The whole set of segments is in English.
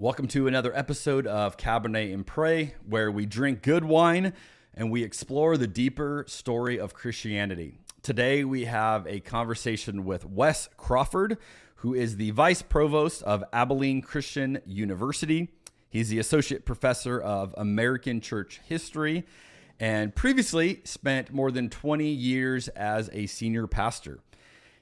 Welcome to another episode of Cabernet and Pray, where we drink good wine and we explore the deeper story of Christianity. Today we have a conversation with Wes Crawford, who is the Vice Provost of Abilene Christian University. He's the Associate Professor of American Church History and previously spent more than 20 years as a senior pastor.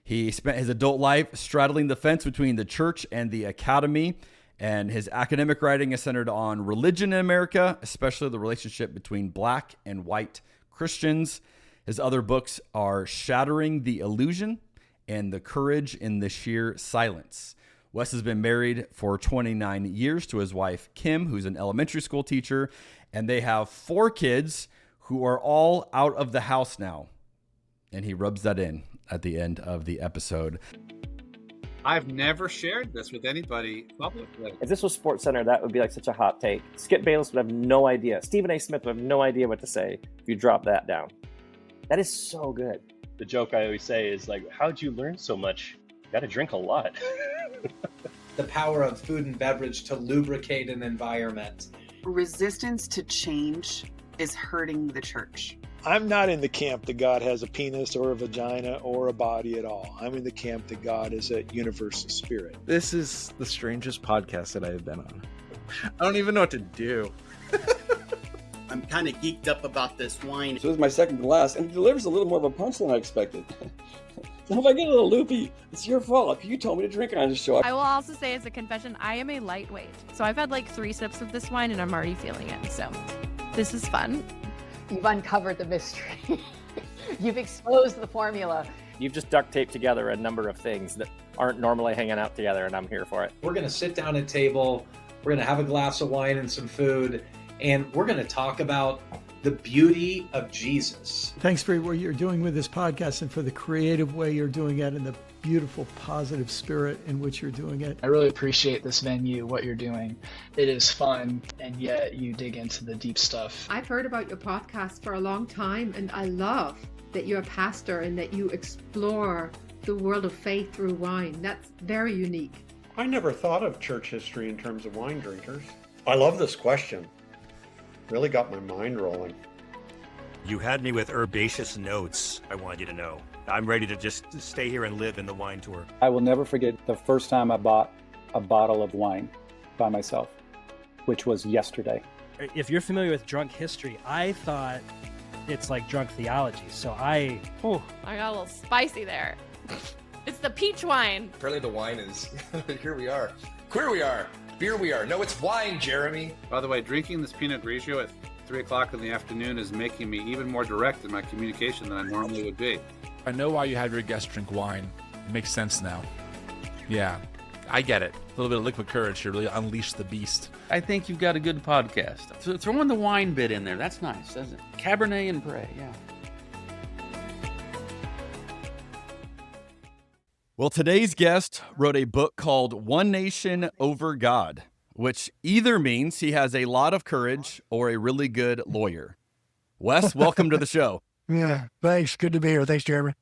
He spent his adult life straddling the fence between the church and the academy, and his academic writing is centered on religion in America, especially the relationship between black and white Christians. His other books are Shattering the Illusion and The Courage in the Sheer Silence. Wes has been married for 29 years to his wife, Kim, who's an elementary school teacher, and they have 4 kids who are all out of the house now. And he rubs that in at the end of the episode. I've never shared this with anybody publicly. If this was SportsCenter, that would be like such a hot take. Skip Bayless would have no idea. Stephen A. Smith would have no idea what to say if you drop that down. That is so good. The joke I always say is like, how'd you learn so much? You got to drink a lot. The power of food and beverage to lubricate an environment. Resistance to change is hurting the church. I'm not in the camp that God has a penis or a vagina or a body at all. I'm in the camp that God is a universal spirit. This is the strangest podcast that I have been on. I don't even know what to do. I'm kind of geeked up about this wine. So this is my second glass, and it delivers a little more of a punch than I expected. So if I get a little loopy, it's your fault. You told me to drink it on the show. I will also say as a confession, I am a lightweight. So I've had like 3 sips of this wine and I'm already feeling it. So this is fun. You've uncovered the mystery. You've exposed the formula. You've just duct taped together a number of things that aren't normally hanging out together, and I'm here for it. We're going to sit down at a table, we're going to have a glass of wine and some food, and we're going to talk about the beauty of Jesus. Thanks for what you're doing with this podcast and for the creative way you're doing it and the beautiful, positive spirit in which you're doing it. I really appreciate this venue, what you're doing. It is fun, and yet you dig into the deep stuff. I've heard about your podcast for a long time, and I love that you're a pastor and that you explore the world of faith through wine. That's very unique. I never thought of church history in terms of wine drinkers. I love this question. Really got my mind rolling. You had me with herbaceous notes, I want you to know. I'm ready to just stay here and live in the wine tour. I will never forget the first time I bought a bottle of wine by myself, which was yesterday. If you're familiar with drunk history, I thought it's like drunk theology. So I got a little spicy there. It's the peach wine. Apparently the wine is, here we are. Queer we are. Beer we are. No, it's wine, Jeremy. By the way, drinking this Pinot Grigio at 3 o'clock in the afternoon is making me even more direct in my communication than I normally would be. I know why you have your guests drink wine. It makes sense now. Yeah, I get it. A little bit of liquid courage to really unleash the beast. I think you've got a good podcast. So throw in the wine bit in there. That's nice, doesn't it? Cabernet and Pray, yeah. Well, today's guest wrote a book called One Nation Over God, which either means he has a lot of courage or a really good lawyer. Wes, welcome to the show. Yeah, thanks. Good to be here. Thanks, Jeremy.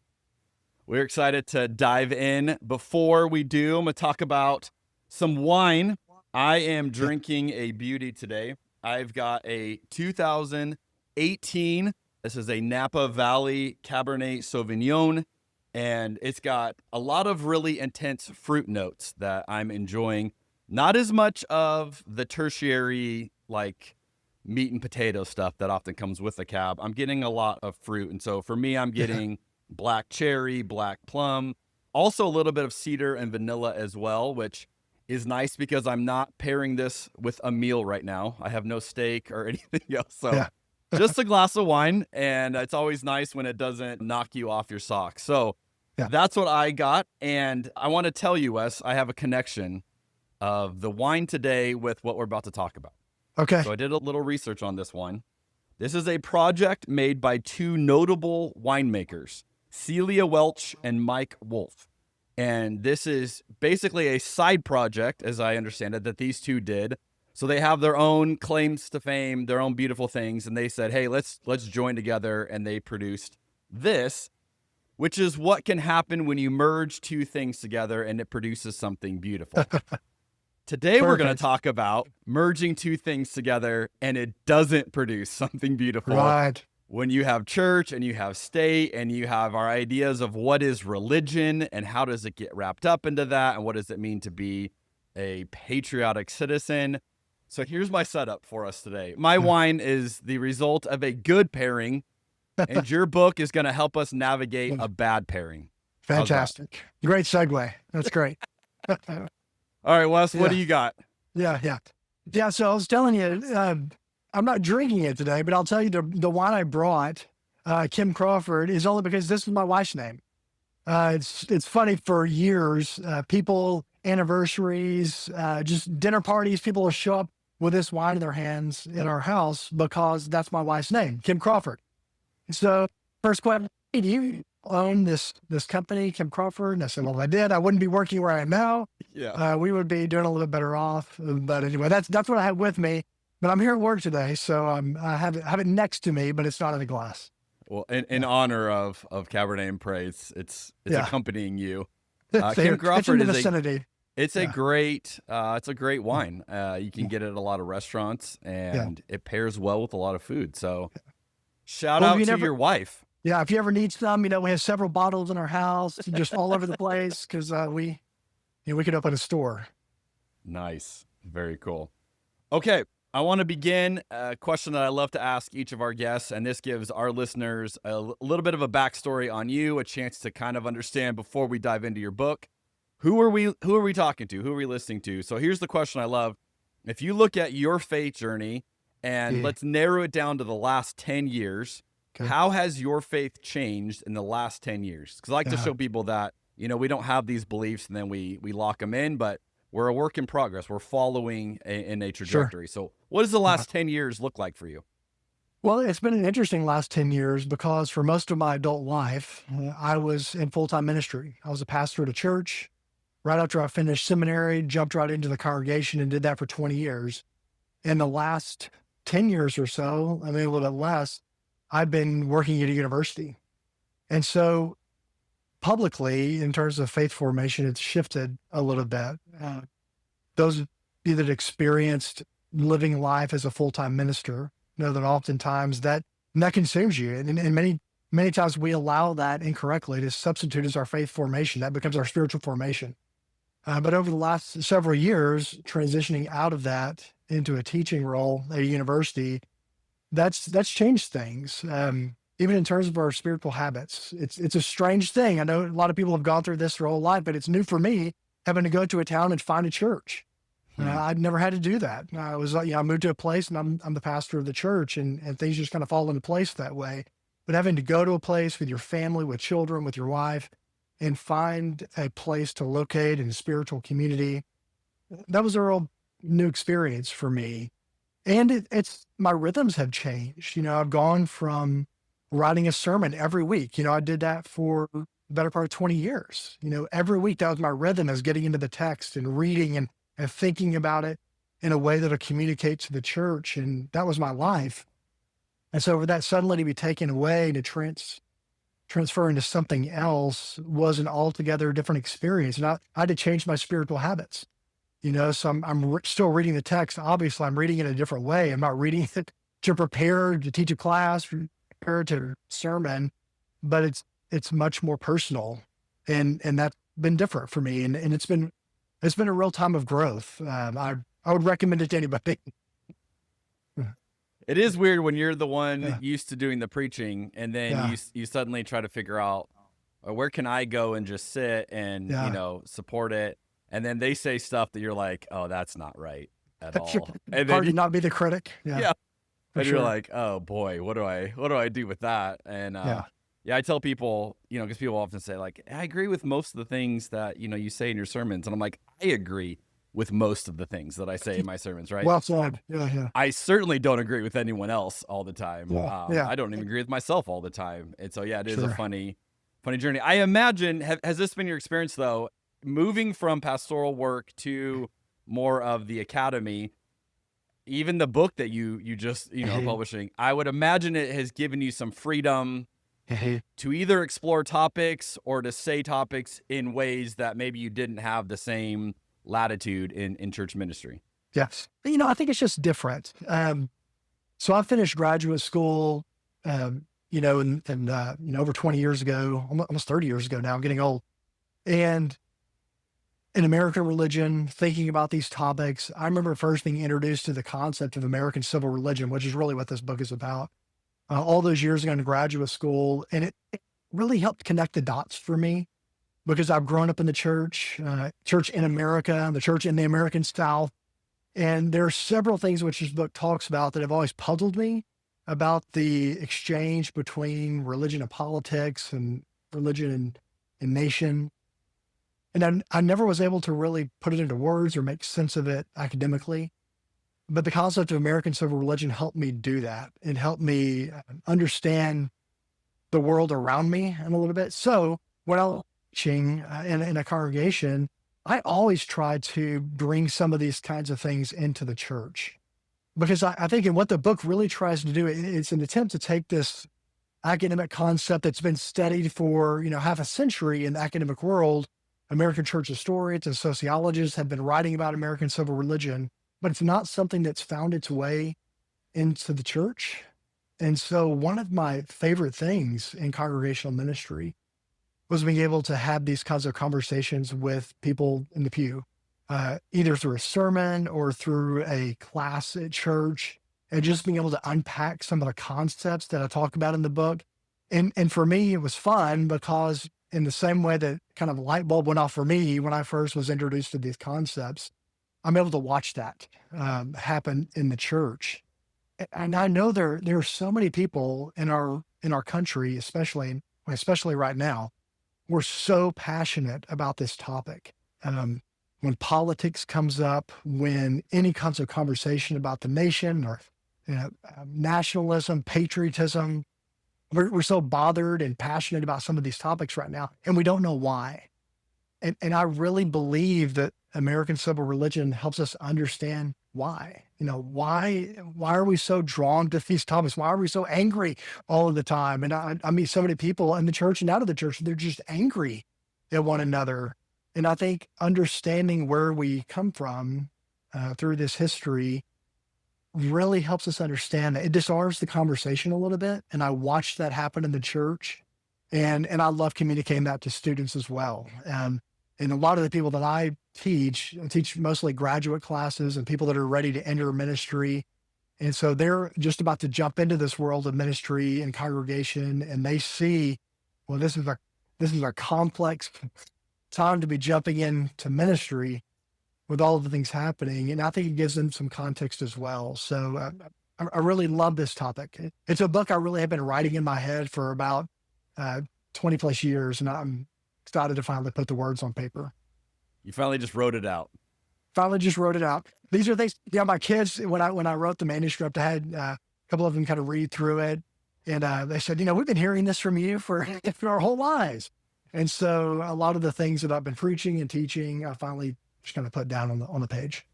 We're excited to dive in. Before we do, I'm going to talk about some wine. I am drinking a beauty today. I've got a 2018. This is a Napa Valley Cabernet Sauvignon, and it's got a lot of really intense fruit notes that I'm enjoying. Not as much of the tertiary, like meat and potato stuff that often comes with a cab. I'm getting a lot of fruit. And so for me, I'm getting black cherry, black plum, also a little bit of cedar and vanilla as well, which is nice because I'm not pairing this with a meal right now. I have no steak or anything else. So just a glass of wine. And it's always nice when it doesn't knock you off your socks. So that's what I got. And I want to tell you, Wes, I have a connection of the wine today with what we're about to talk about. Okay. So I did a little research on this one. This is a project made by 2 notable winemakers, Celia Welch and Mike Wolf. And this is basically a side project, as I understand it, that these 2 did. So they have their own claims to fame, their own beautiful things. And they said, hey, let's join together. And they produced this, which is what can happen when you merge 2 things together and it produces something beautiful. Today we're going to Perfect. talk about merging two things together, and it doesn't produce something beautiful. Right. When you have church and you have state and you have our ideas of what is religion and how does it get wrapped up into that and what does it mean to be a patriotic citizen. So here's my setup for us today. My wine is the result of a good pairing, and your book is going to help us navigate a bad pairing. How's that? Fantastic. Great segue. That's great. All right, Wes, what do you got? Yeah. So I was telling you, I'm not drinking it today, but I'll tell you the wine I brought, Kim Crawford, is only because this is my wife's name. It's funny, for years, people, anniversaries, just dinner parties, people will show up with this wine in their hands in our house because that's my wife's name, Kim Crawford. So first question, do you own this company, Kim Crawford? And I said, well, if I did, I wouldn't be working where I am now. Yeah. We would be doing a little bit better off. But anyway, that's what I have with me. But I'm here at work today, so I have it next to me, but it's not in a glass. Well, in honor of Cabernet and Prey, it's accompanying you. It's Kim Crawford in the is vicinity. It's a great wine. You can get it at a lot of restaurants, and it pairs well with a lot of food. So shout out to your wife. Yeah, if you ever need some, we have several bottles in our house, just all over the place, because we could open a store. Nice, very cool. Okay, I want to begin a question that I love to ask each of our guests, and this gives our listeners a little bit of a backstory on you, a chance to kind of understand before we dive into your book. Who are we talking to? Who are we listening to? So here's the question I love. If you look at your faith journey, and let's narrow it down to the last 10 years, how has your faith changed in the last 10 years? Because I like to show people that, we don't have these beliefs and then we lock them in, but we're a work in progress. We're following in a trajectory. So what does the last 10 years look like for you? Well, it's been an interesting last 10 years because for most of my adult life, I was in full-time ministry. I was a pastor at a church. Right after I finished seminary, jumped right into the congregation and did that for 20 years. In the last 10 years or so, a little bit less, I've been working at a university. And so publicly, in terms of faith formation, it's shifted a little bit. Those of you that experienced living life as a full-time minister know that oftentimes that consumes you. And many times we allow that incorrectly to substitute as our faith formation. That becomes our spiritual formation. But over the last several years, transitioning out of that into a teaching role at a university, that's changed things. Even in terms of our spiritual habits, it's a strange thing. I know a lot of people have gone through this their whole life, but it's new for me having to go to a town and find a church. I'd never had to do that. I moved to a place and I'm the pastor of the church, and things just kind of fall into place that way. But having to go to a place with your family, with children, with your wife, and find a place to locate in a spiritual community, that was a real new experience for me. And it's my rhythms have changed. I've gone from writing a sermon every week. I did that for the better part of 20 years. Every week that was my rhythm, as getting into the text and reading and thinking about it in a way that'll communicate to the church. And that was my life. And so for that suddenly to be taken away, to transfer into something else, was an altogether different experience. And I had to change my spiritual habits. So I'm still reading the text. Obviously, I'm reading it a different way. I'm not reading it to prepare to teach a class, prepare to sermon, but it's much more personal, and that's been different for me. And it's been a real time of growth. I would recommend it to anybody. It is weird when you're the one used to doing the preaching, and then you suddenly try to figure out, where can I go and just sit and support it. And then they say stuff that you're like, oh, that's not right at all. And hard to not be the critic. Yeah. And you're like, oh boy, what do I do with that? And I tell people, because people often say like, I agree with most of the things that, you say in your sermons. And I'm like, I agree with most of the things that I say in my sermons, right? Well said. Yeah. I certainly don't agree with anyone else all the time. I don't even agree with myself all the time. And so, it is a funny journey. I imagine, has this been your experience though? Moving from pastoral work to more of the academy, even the book that you just publishing, I would imagine it has given you some freedom to either explore topics or to say topics in ways that maybe you didn't have the same latitude in church ministry? Yes. I think it's just different. So I finished graduate school, over 20 years ago, almost 30 years ago now. I'm getting old. And in American religion, thinking about these topics, I remember first being introduced to the concept of American civil religion, which is really what this book is about, all those years ago in graduate school. And it really helped connect the dots for me because I've grown up in the church in America, the church in the American South. And there are several things which this book talks about that have always puzzled me about the exchange between religion and politics and religion and nation. And I never was able to really put it into words or make sense of it academically. But the concept of American civil religion helped me do that. It helped me understand the world around me in a little bit. So when I was teaching in a congregation, I always try to bring some of these kinds of things into the church. Because I think in what the book really tries to do, it's an attempt to take this academic concept that's been studied for, half a century in the academic world. American church historians and sociologists have been writing about American civil religion, but it's not something that's found its way into the church. And so one of my favorite things in congregational ministry was being able to have these kinds of conversations with people in the pew, either through a sermon or through a class at church, and just being able to unpack some of the concepts that I talk about in the book. And for me, it was fun because in the same way that kind of light bulb went off for me when I first was introduced to these concepts, I'm able to watch that happen in the church. And I know there are so many people in our country, especially right now, we're so passionate about this topic. When politics comes up, when any kinds of conversation about the nation or nationalism, patriotism, we're so bothered and passionate about some of these topics right now, and we don't know why. And I really believe that American civil religion helps us understand why. Why are we so drawn to these topics? Why are we so angry all of the time? And I meet so many people in the church and out of the church, they're just angry at one another. And I think understanding where we come from through this history really helps us understand that. It disarms the conversation a little bit. And I watched that happen in the church. And I love communicating that to students as well. And a lot of the people that I teach mostly graduate classes and people that are ready to enter ministry. And so they're just about to jump into this world of ministry and congregation. And they see, well, this is a complex time to be jumping into ministry with all of the things happening. And I think it gives them some context as well. So I really love this topic. It's a book I really have been writing in my head for about 20 plus years. And I'm excited to finally put the words on paper. You finally just wrote it out. These are things, my kids, when I wrote the manuscript, I had a couple of them kind of read through it. And they said, we've been hearing this from you for our whole lives. And so a lot of the things that I've been preaching and teaching, I finally just kind of put down on the page.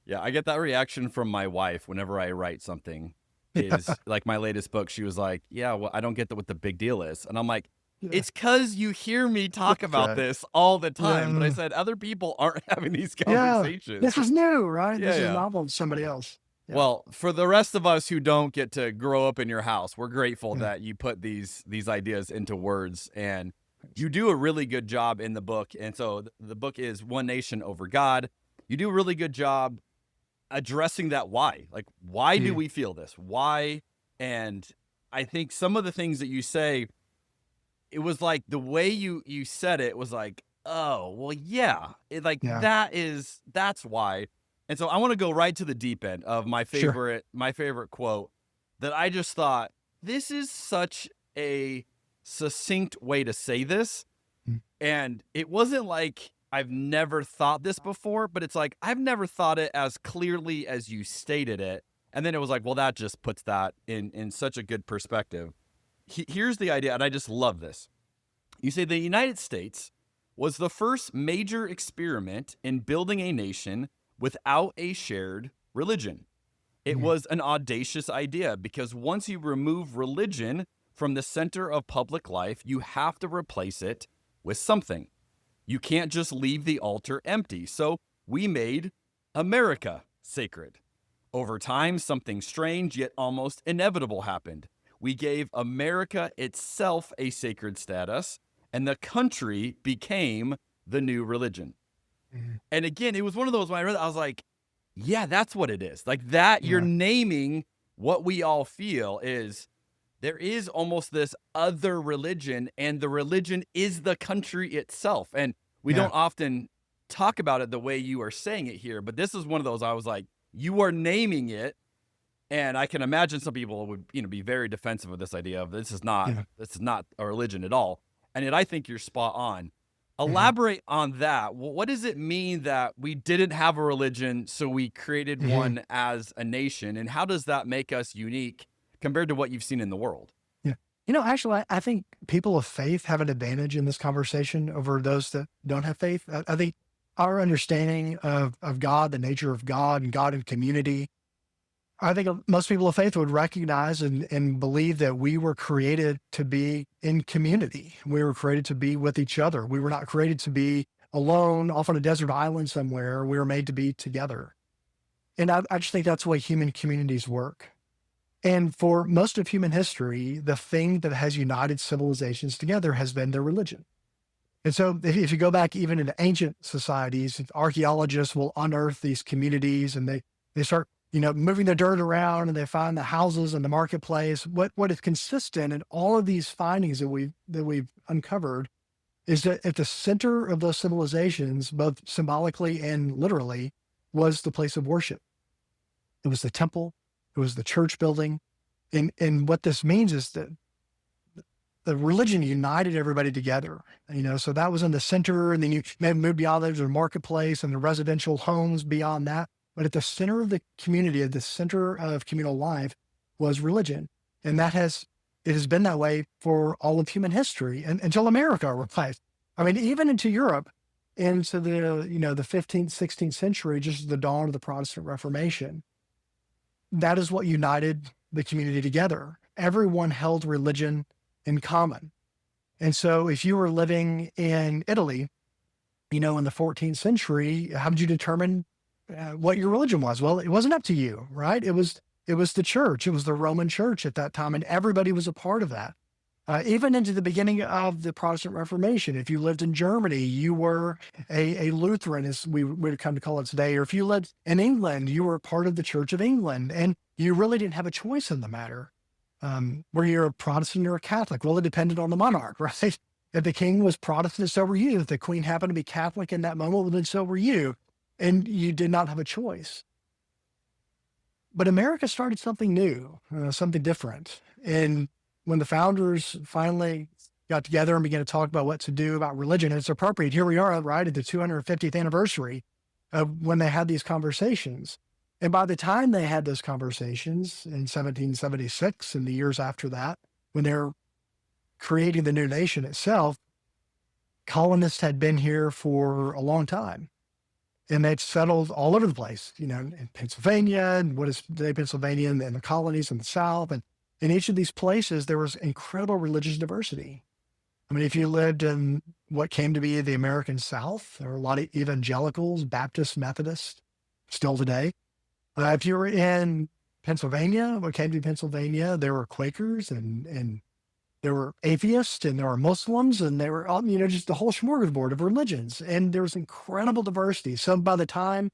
Yeah, I get that reaction from my wife whenever I write something. Is like my latest book, she was like, yeah, well, I don't get what the big deal is. And I'm like, it's because you hear me talk about this all the time. But I said, other people aren't having these conversations. This is new, right? Yeah, This is novel to somebody else. Yeah. Well, for the rest of us who don't get to grow up in your house, we're grateful that you put these ideas into words, and you do a really good job in the book. And so the book is One Nation Over God. You do a really good job addressing that why. Like, why do we feel this? Why? And I think some of the things that you say, it was like the way you said it was like, oh, well, yeah. That's why. And so I want to go right to the deep end of my favorite quote that I just thought, this is such a succinct way to say this. And it wasn't like I've never thought this before, but it's like I've never thought it as clearly as you stated it. And then it was like, well, that just puts that in such a good perspective. Here's the idea, and I just love this. You say the United States was the first major experiment in building a nation without a shared religion. It was an audacious idea because once you remove religion from the center of public life, you have to replace it with something. You can't just leave the altar empty. So we made America sacred. Over time, something strange yet almost inevitable happened. We gave America itself a sacred status, and the country became the new religion. And again, it was one of those, when I read it, I was like, yeah, that's what it is. Like that, you're naming what we all feel is there is almost this other religion, and the religion is the country itself. And we don't often talk about it the way you are saying it here, but this is one of those, I was like, you are naming it. And I can imagine some people would, be very defensive of this idea of this is not a religion at all. And yet I think you're spot on. Elaborate on that. What does it mean that we didn't have a religion, so we created one as a nation? And how does that make us unique compared to what you've seen in the world? Yeah. Actually, I think people of faith have an advantage in this conversation over those that don't have faith. I think our understanding of God, the nature of God and God in community, I think most people of faith would recognize and believe that we were created to be in community. We were created to be with each other. We were not created to be alone off on a desert island somewhere. We were made to be together. And I just think that's the way human communities work. And for most of human history, the thing that has united civilizations together has been their religion. And so if you go back even into ancient societies, archaeologists will unearth these communities and they start moving the dirt around, and they find the houses and the marketplace. What is consistent in all of these findings that we've uncovered is that at the center of those civilizations, both symbolically and literally, was the place of worship. It was the temple. It was the church building. And what this means is that the religion united everybody together, so that was in the center, and then you may have moved beyond there to the marketplace and the residential homes beyond that. But at the center of the community, at the center of communal life, was religion. And it has been that way for all of human history until America arrived. I mean, even into Europe, into the 15th, 16th century, just the dawn of the Protestant Reformation. That is what united the community together. Everyone held religion in common. And so if you were living in Italy, in the 14th century, how did you determine what your religion was? Well, it wasn't up to you, right? It was the church. It was the Roman church at that time, and everybody was a part of that. Even into the beginning of the Protestant Reformation, if you lived in Germany, you were a Lutheran, as we would come to call it today. Or if you lived in England, you were part of the Church of England, and you really didn't have a choice in the matter. Were you a Protestant or a Catholic? Well, it depended on the monarch, right? If the king was Protestant, so were you. If the queen happened to be Catholic in that moment, well, then so were you. And you did not have a choice. But America started something new, something different. And when the founders finally got together and began to talk about what to do about religion, it's appropriate. Here we are, right, at the 250th anniversary of when they had these conversations. And by the time they had those conversations in 1776 and the years after that, when they're creating the new nation itself, colonists had been here for a long time. And they'd settled all over the place, in Pennsylvania, and what is today Pennsylvania, and the colonies in the South. And in each of these places, there was incredible religious diversity. I mean, if you lived in what came to be the American South, there were a lot of evangelicals, Baptists, Methodists, still today. If you were in Pennsylvania, what came to be Pennsylvania, there were Quakers and there were atheists and there were Muslims and there were, just the whole smorgasbord of religions. And there was incredible diversity. So by the time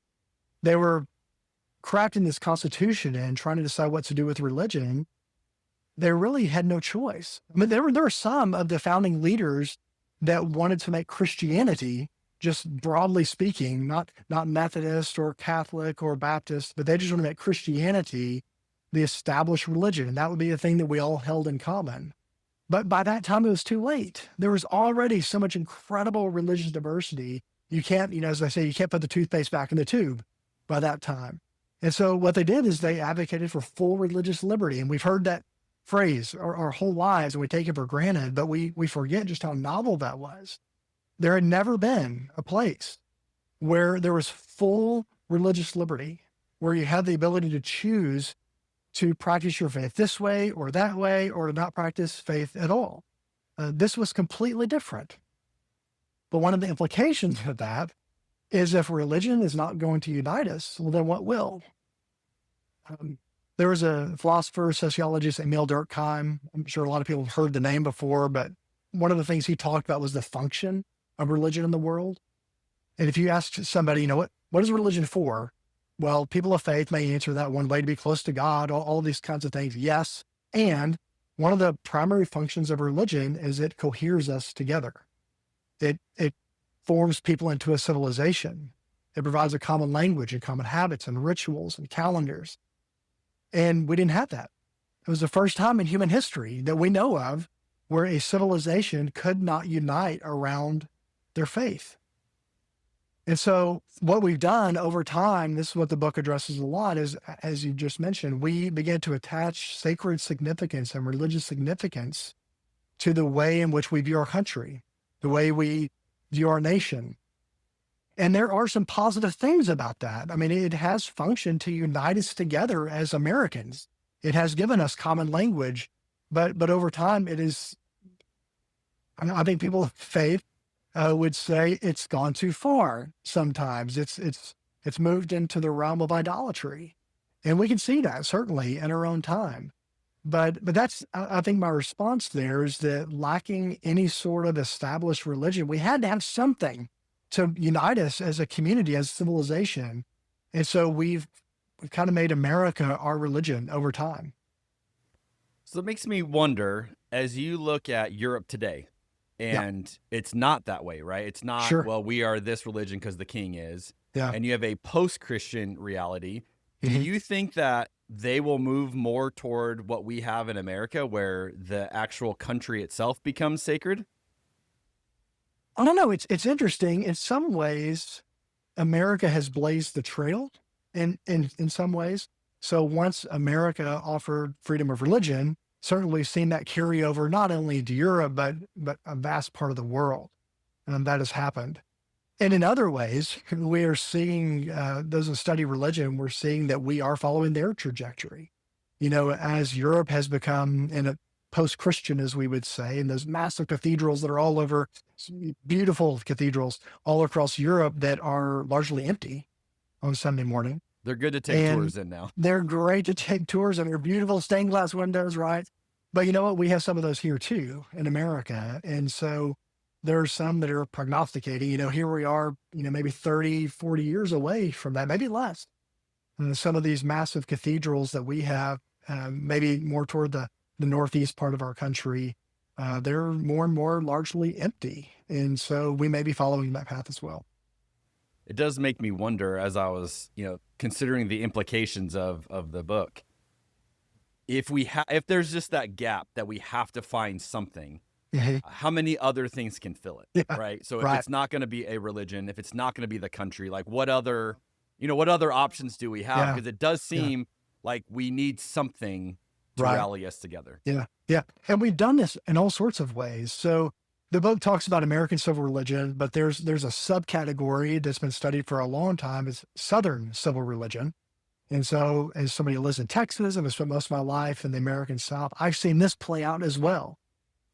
they were crafting this constitution and trying to decide what to do with religion, they really had no choice. I mean, there were some of the founding leaders that wanted to make Christianity, just broadly speaking, not Methodist or Catholic or Baptist, but they just want to make Christianity the established religion. And that would be the thing that we all held in common. But by that time, it was too late. There was already so much incredible religious diversity. You can't, as I say, you can't put the toothpaste back in the tube by that time. And so what they did is they advocated for full religious liberty. And we've heard that phrase our whole lives, and we take it for granted, but we forget just how novel that was. There had never been a place where there was full religious liberty, where you had the ability to choose to practice your faith this way or that way, or to not practice faith at all. This was completely different. But one of the implications of that is if religion is not going to unite us, well, then what will? There was a philosopher, sociologist, Emil Durkheim. I'm sure a lot of people have heard the name before, but one of the things he talked about was the function of religion in the world. And if you ask somebody, what is religion for? Well, people of faith may answer that one way, to be close to God, all these kinds of things. Yes. And one of the primary functions of religion is it coheres us together. It forms people into a civilization. It provides a common language and common habits and rituals and calendars. And we didn't have that. It was the first time in human history that we know of where a civilization could not unite around their faith. And so what we've done over time, this is what the book addresses a lot, is, as you just mentioned, we began to attach sacred significance and religious significance to the way in which we view our country, the way we view our nation. And there are some positive things about that. I mean, it has functioned to unite us together as Americans. It has given us common language, but over time it is, I think people of faith would say it's gone too far. Sometimes it's moved into the realm of idolatry, and we can see that certainly in our own time. But that's, I think my response there is that lacking any sort of established religion, we had to have something to unite us as a community, as a civilization. And so we've kind of made America our religion over time. So it makes me wonder, as you look at Europe today, and it's not that way, right? It's not, well, we are this religion because the king is. Yeah. And you have a post-Christian reality. Do you think that they will move more toward what we have in America, where the actual country itself becomes sacred? I don't know. It's interesting. In some ways, America has blazed the trail in some ways. So once America offered freedom of religion, certainly we've seen that carry over not only to Europe, but a vast part of the world. And that has happened. And in other ways, we are seeing, those who study religion, we're seeing that we are following their trajectory. As Europe has become in a post-Christian, as we would say, and those massive cathedrals that are all over, beautiful cathedrals all across Europe that are largely empty on Sunday morning. They're good to take tours in now. They're great to take tours, and they're beautiful stained glass windows, right? But you know what? We have some of those here too in America. And so there are some that are prognosticating, here we are, maybe 30, 40 years away from that, maybe less. And some of these massive cathedrals that we have, maybe more toward the northeast part of our country, they're more and more largely empty. And so we may be following that path as well. It does make me wonder, as I was, considering the implications of the book, if there's just that gap that we have to find something, how many other things can fill it, right? So if it's not going to be a religion, if it's not going to be the country, like what other options do we have? Because it does seem like we need something to rally us together. Yeah. And we've done this in all sorts of ways. So the book talks about American civil religion, but there's a subcategory that's been studied for a long time, is Southern civil religion. And so as somebody who lives in Texas and has spent most of my life in the American South, I've seen this play out as well.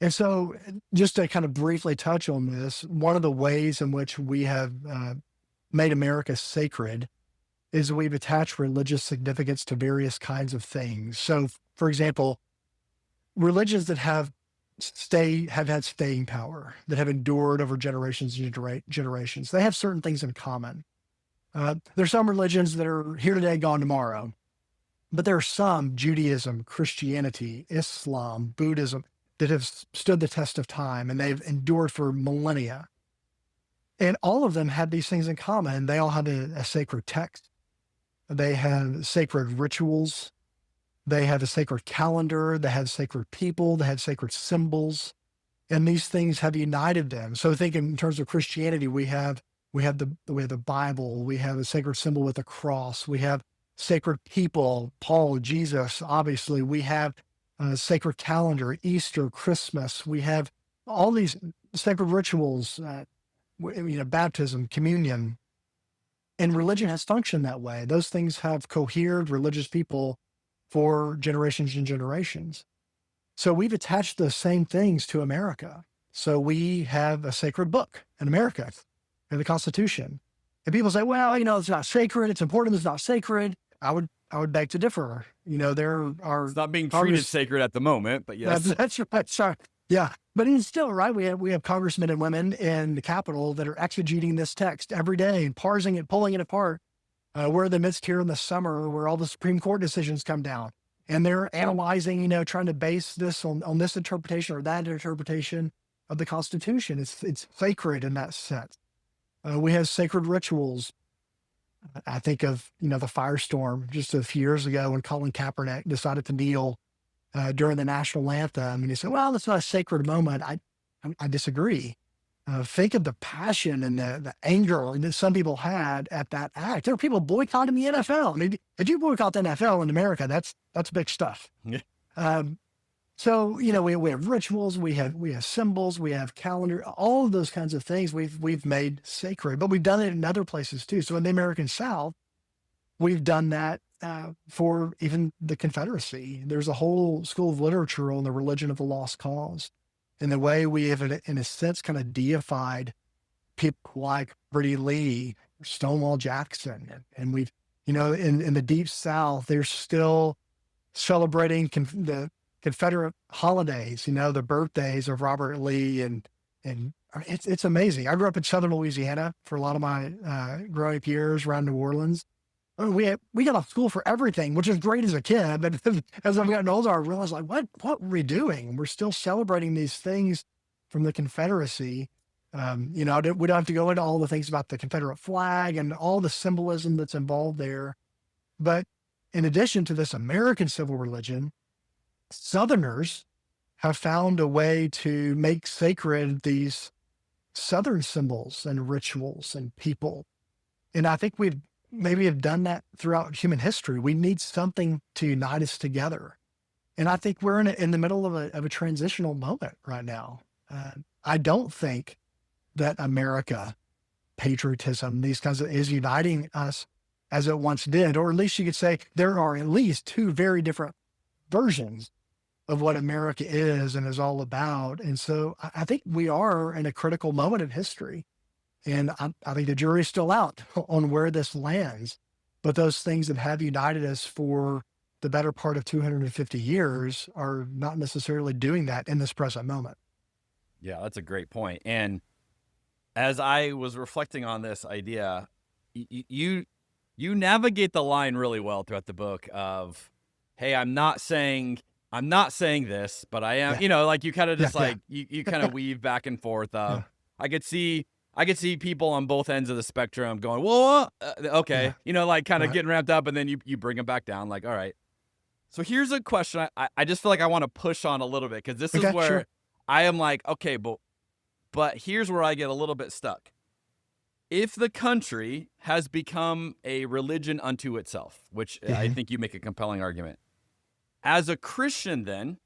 And so just to kind of briefly touch on this, one of the ways in which we have made America sacred is we've attached religious significance to various kinds of things. So, for example, religions that have had staying power, that have endured over generations and generations, they have certain things in common. There's some religions that are here today, gone tomorrow, but there are some, Judaism, Christianity, Islam, Buddhism, that have stood the test of time, and they've endured for millennia. And all of them have these things in common. They all have a sacred text. They have sacred rituals. They have a sacred calendar. They have sacred people. They have sacred symbols. And these things have united them. So think in terms of Christianity, we have the Bible. We have a sacred symbol with a cross. We have sacred people, Paul, Jesus, obviously. We have a sacred calendar, Easter, Christmas. We have all these sacred rituals, baptism, communion. And religion has functioned that way. Those things have cohered religious people for generations and generations. So we've attached the same things to America. So we have a sacred book in America, in the Constitution. And people say, well, it's not sacred. It's important. It's not sacred. I would beg to differ. There are. It's not being treated sacred at the moment, but yes. That's right. Sorry. Yeah. But it's still, right? We have congressmen and women in the Capitol that are exegeting this text every day and parsing it, pulling it apart. We're in the midst here in the summer where all the Supreme Court decisions come down. And they're analyzing, trying to base this on this interpretation or that interpretation of the Constitution. It's sacred in that sense. We have sacred rituals. I think of, the firestorm just a few years ago when Colin Kaepernick decided to kneel during the national anthem. And he said, well, that's not a sacred moment. I disagree. Think of the passion and the anger that some people had at that act. There were people boycotting the NFL. I mean, if you boycott the NFL in America, that's big stuff. Yeah. So, we have rituals, we have symbols, we have calendar, all of those kinds of things we've made sacred, but we've done it in other places too. So in the American South, we've done that for even the Confederacy. There's a whole school of literature on the religion of the lost cause and the way we have, in a sense, kind of deified people like Brady Lee, Stonewall Jackson. And we've, in the Deep South, they're still celebrating the Confederate holidays, the birthdays of Robert Lee. And it's amazing. I grew up in Southern Louisiana for a lot of my growing up years around New Orleans. We got off school for everything, which is great as a kid. But as I've gotten older, I realized, what were we doing? We're still celebrating these things from the Confederacy. We don't have to go into all the things about the Confederate flag and all the symbolism that's involved there. But in addition to this American civil religion, Southerners have found a way to make sacred these Southern symbols and rituals and people. And I think we've maybe have done that throughout human history. We need something to unite us together. And I think we're in the middle of a transitional moment right now. I don't think that America, patriotism, these kinds of is uniting us as it once did, or at least you could say there are at least two very different versions of what America is and is all about. And so I think we are in a critical moment in history. And I think the jury's still out on where this lands. But those things that have united us for the better part of 250 years are not necessarily doing that in this present moment. Yeah, that's a great point. And as I was reflecting on this idea, you navigate the line really well throughout the book of, hey, I'm not saying this, but I am, you kind of just you kind of weave back and forth. I could see people on both ends of the spectrum going, well, okay, kind of getting ramped up, and then you bring them back down. Like, all right. So here's a question I just feel like I want to push on a little bit, because this is where I am like, okay, but here's where I get a little bit stuck. If the country has become a religion unto itself, which I think you make a compelling argument, as a Christian then,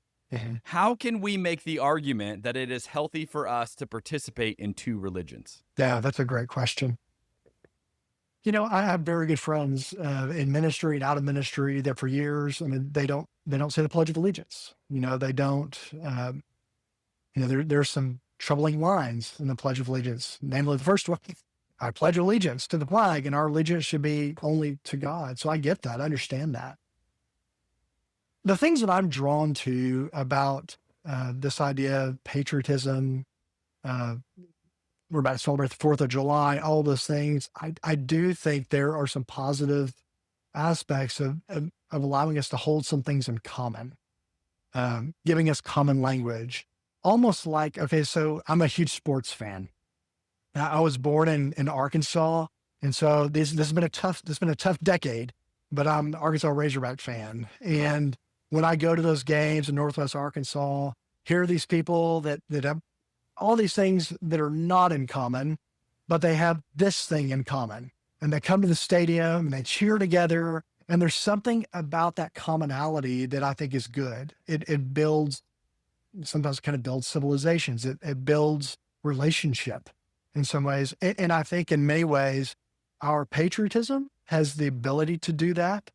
how can we make the argument that it is healthy for us to participate in two religions? Yeah, that's a great question. I have very good friends in ministry and out of ministry that for years, they don't say the Pledge of Allegiance. They don't, there's some troubling lines in the Pledge of Allegiance, namely the first one, I pledge allegiance to the flag, and our allegiance should be only to God. So I get that. I understand that. The things that I'm drawn to about this idea of patriotism, we're about to celebrate the 4th of July, all those things, I do think there are some positive aspects of allowing us to hold some things in common, giving us common language. Almost like, okay, so I'm a huge sports fan. I was born in Arkansas, and so this has been a tough decade, but I'm an Arkansas Razorback fan. And when I go to those games in Northwest Arkansas, here are these people that have all these things that are not in common, but they have this thing in common. And they come to the stadium and they cheer together. And there's something about that commonality that I think is good. It builds, sometimes kind of builds civilizations. It builds relationship in some ways. And I think in many ways, our patriotism has the ability to do that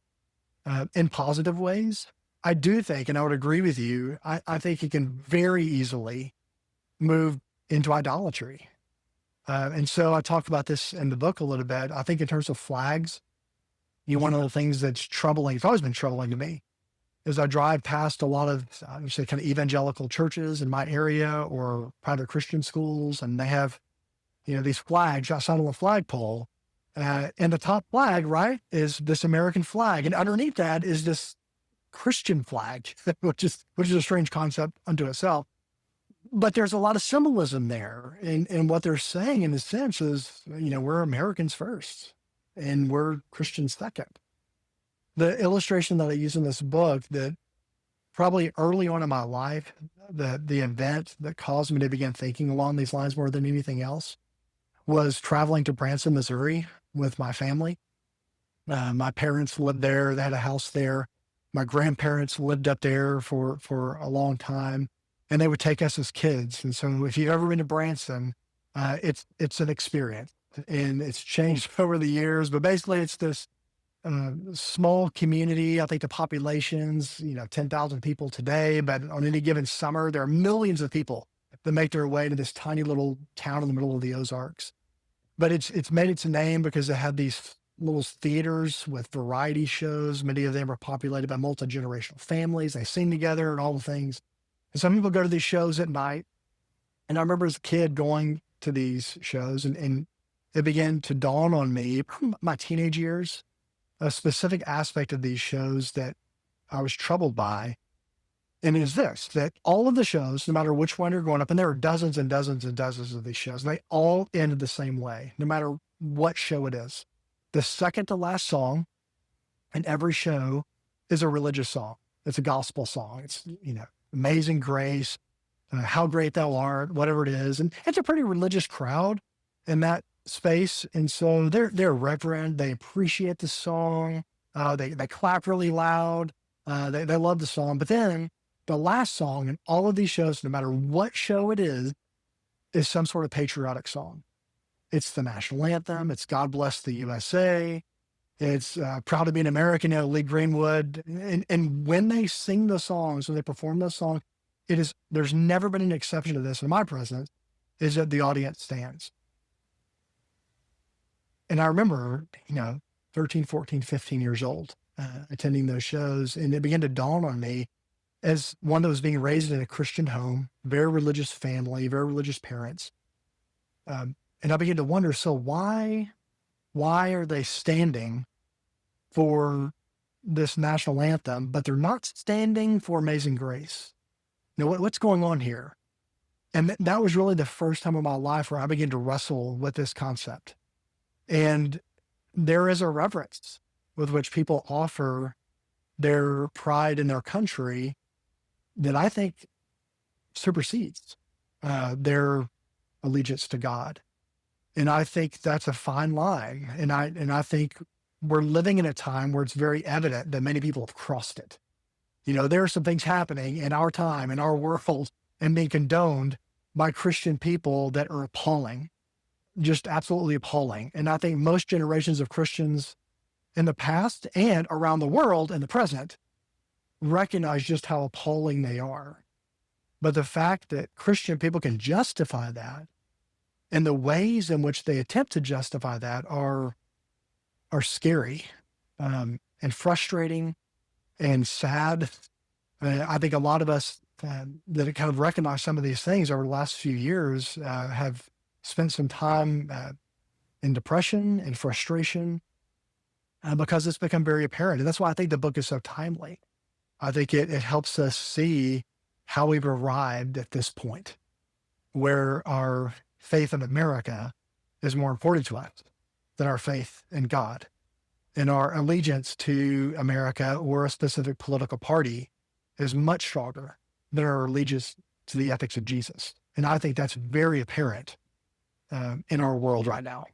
in positive ways. I do think, and I would agree with you, I think it can very easily move into idolatry. And so I talked about this in the book a little bit. I think in terms of flags, one of the things that's troubling, it's always been troubling to me, is I drive past a lot of, you say, kind of evangelical churches in my area or private Christian schools, and they have, these flags outside of a flagpole. And the top flag, right, is this American flag. And underneath that is this Christian flag, which is a strange concept unto itself. But there's a lot of symbolism there. And what they're saying in a sense is, we're Americans first and we're Christians second. The illustration that I use in this book, that probably early on in my life, the event that caused me to begin thinking along these lines more than anything else, was traveling to Branson, Missouri with my family. My parents lived there. They had a house there. My grandparents lived up there for a long time, and they would take us as kids. And so if you've ever been to Branson, it's an experience, and it's changed over the years, but basically it's this small community. I think the population's, 10,000 people today, but on any given summer, there are millions of people that make their way to this tiny little town in the middle of the Ozarks. But it's made its name because it had these little theaters with variety shows. Many of them are populated by multi-generational families. They sing together and all the things. And some people go to these shows at night. And I remember as a kid going to these shows, and it began to dawn on me, my teenage years, a specific aspect of these shows that I was troubled by. And it is this, that all of the shows, no matter which one you're going up, and there are dozens and dozens and dozens of these shows, they all ended the same way, no matter what show it is. The second to last song in every show is a religious song. It's a gospel song. It's, Amazing Grace, How Great Thou Art, whatever it is. And it's a pretty religious crowd in that space. And so they're reverent. They appreciate the song. They clap really loud. They love the song. But then the last song in all of these shows, no matter what show it is some sort of patriotic song. It's the national anthem. It's God Bless the USA. It's Proud to be an American, Lee Greenwood. And when they sing the songs, when they perform those songs, there's never been an exception to this in my presence, is that the audience stands. And I remember, 13, 14, 15 years old, attending those shows, and it began to dawn on me as one that was being raised in a Christian home, very religious family, very religious parents. And I began to wonder, so why are they standing for this national anthem, but they're not standing for Amazing Grace? What's going on here? And that was really the first time in my life where I began to wrestle with this concept. And there is a reverence with which people offer their pride in their country that I think supersedes their allegiance to God. And I think that's a fine line. And I think we're living in a time where it's very evident that many people have crossed it. There are some things happening in our time, in our world, and being condoned by Christian people that are appalling, just absolutely appalling. And I think most generations of Christians in the past and around the world in the present recognize just how appalling they are. But the fact that Christian people can justify that, and the ways in which they attempt to justify that are scary and frustrating and sad. I think a lot of us that kind of recognize some of these things over the last few years have spent some time in depression and frustration because it's become very apparent. And that's why I think the book is so timely. I think it helps us see how we've arrived at this point where our faith in America is more important to us than our faith in God. And our allegiance to America or a specific political party is much stronger than our allegiance to the ethics of Jesus. And I think that's very apparent in our world right now.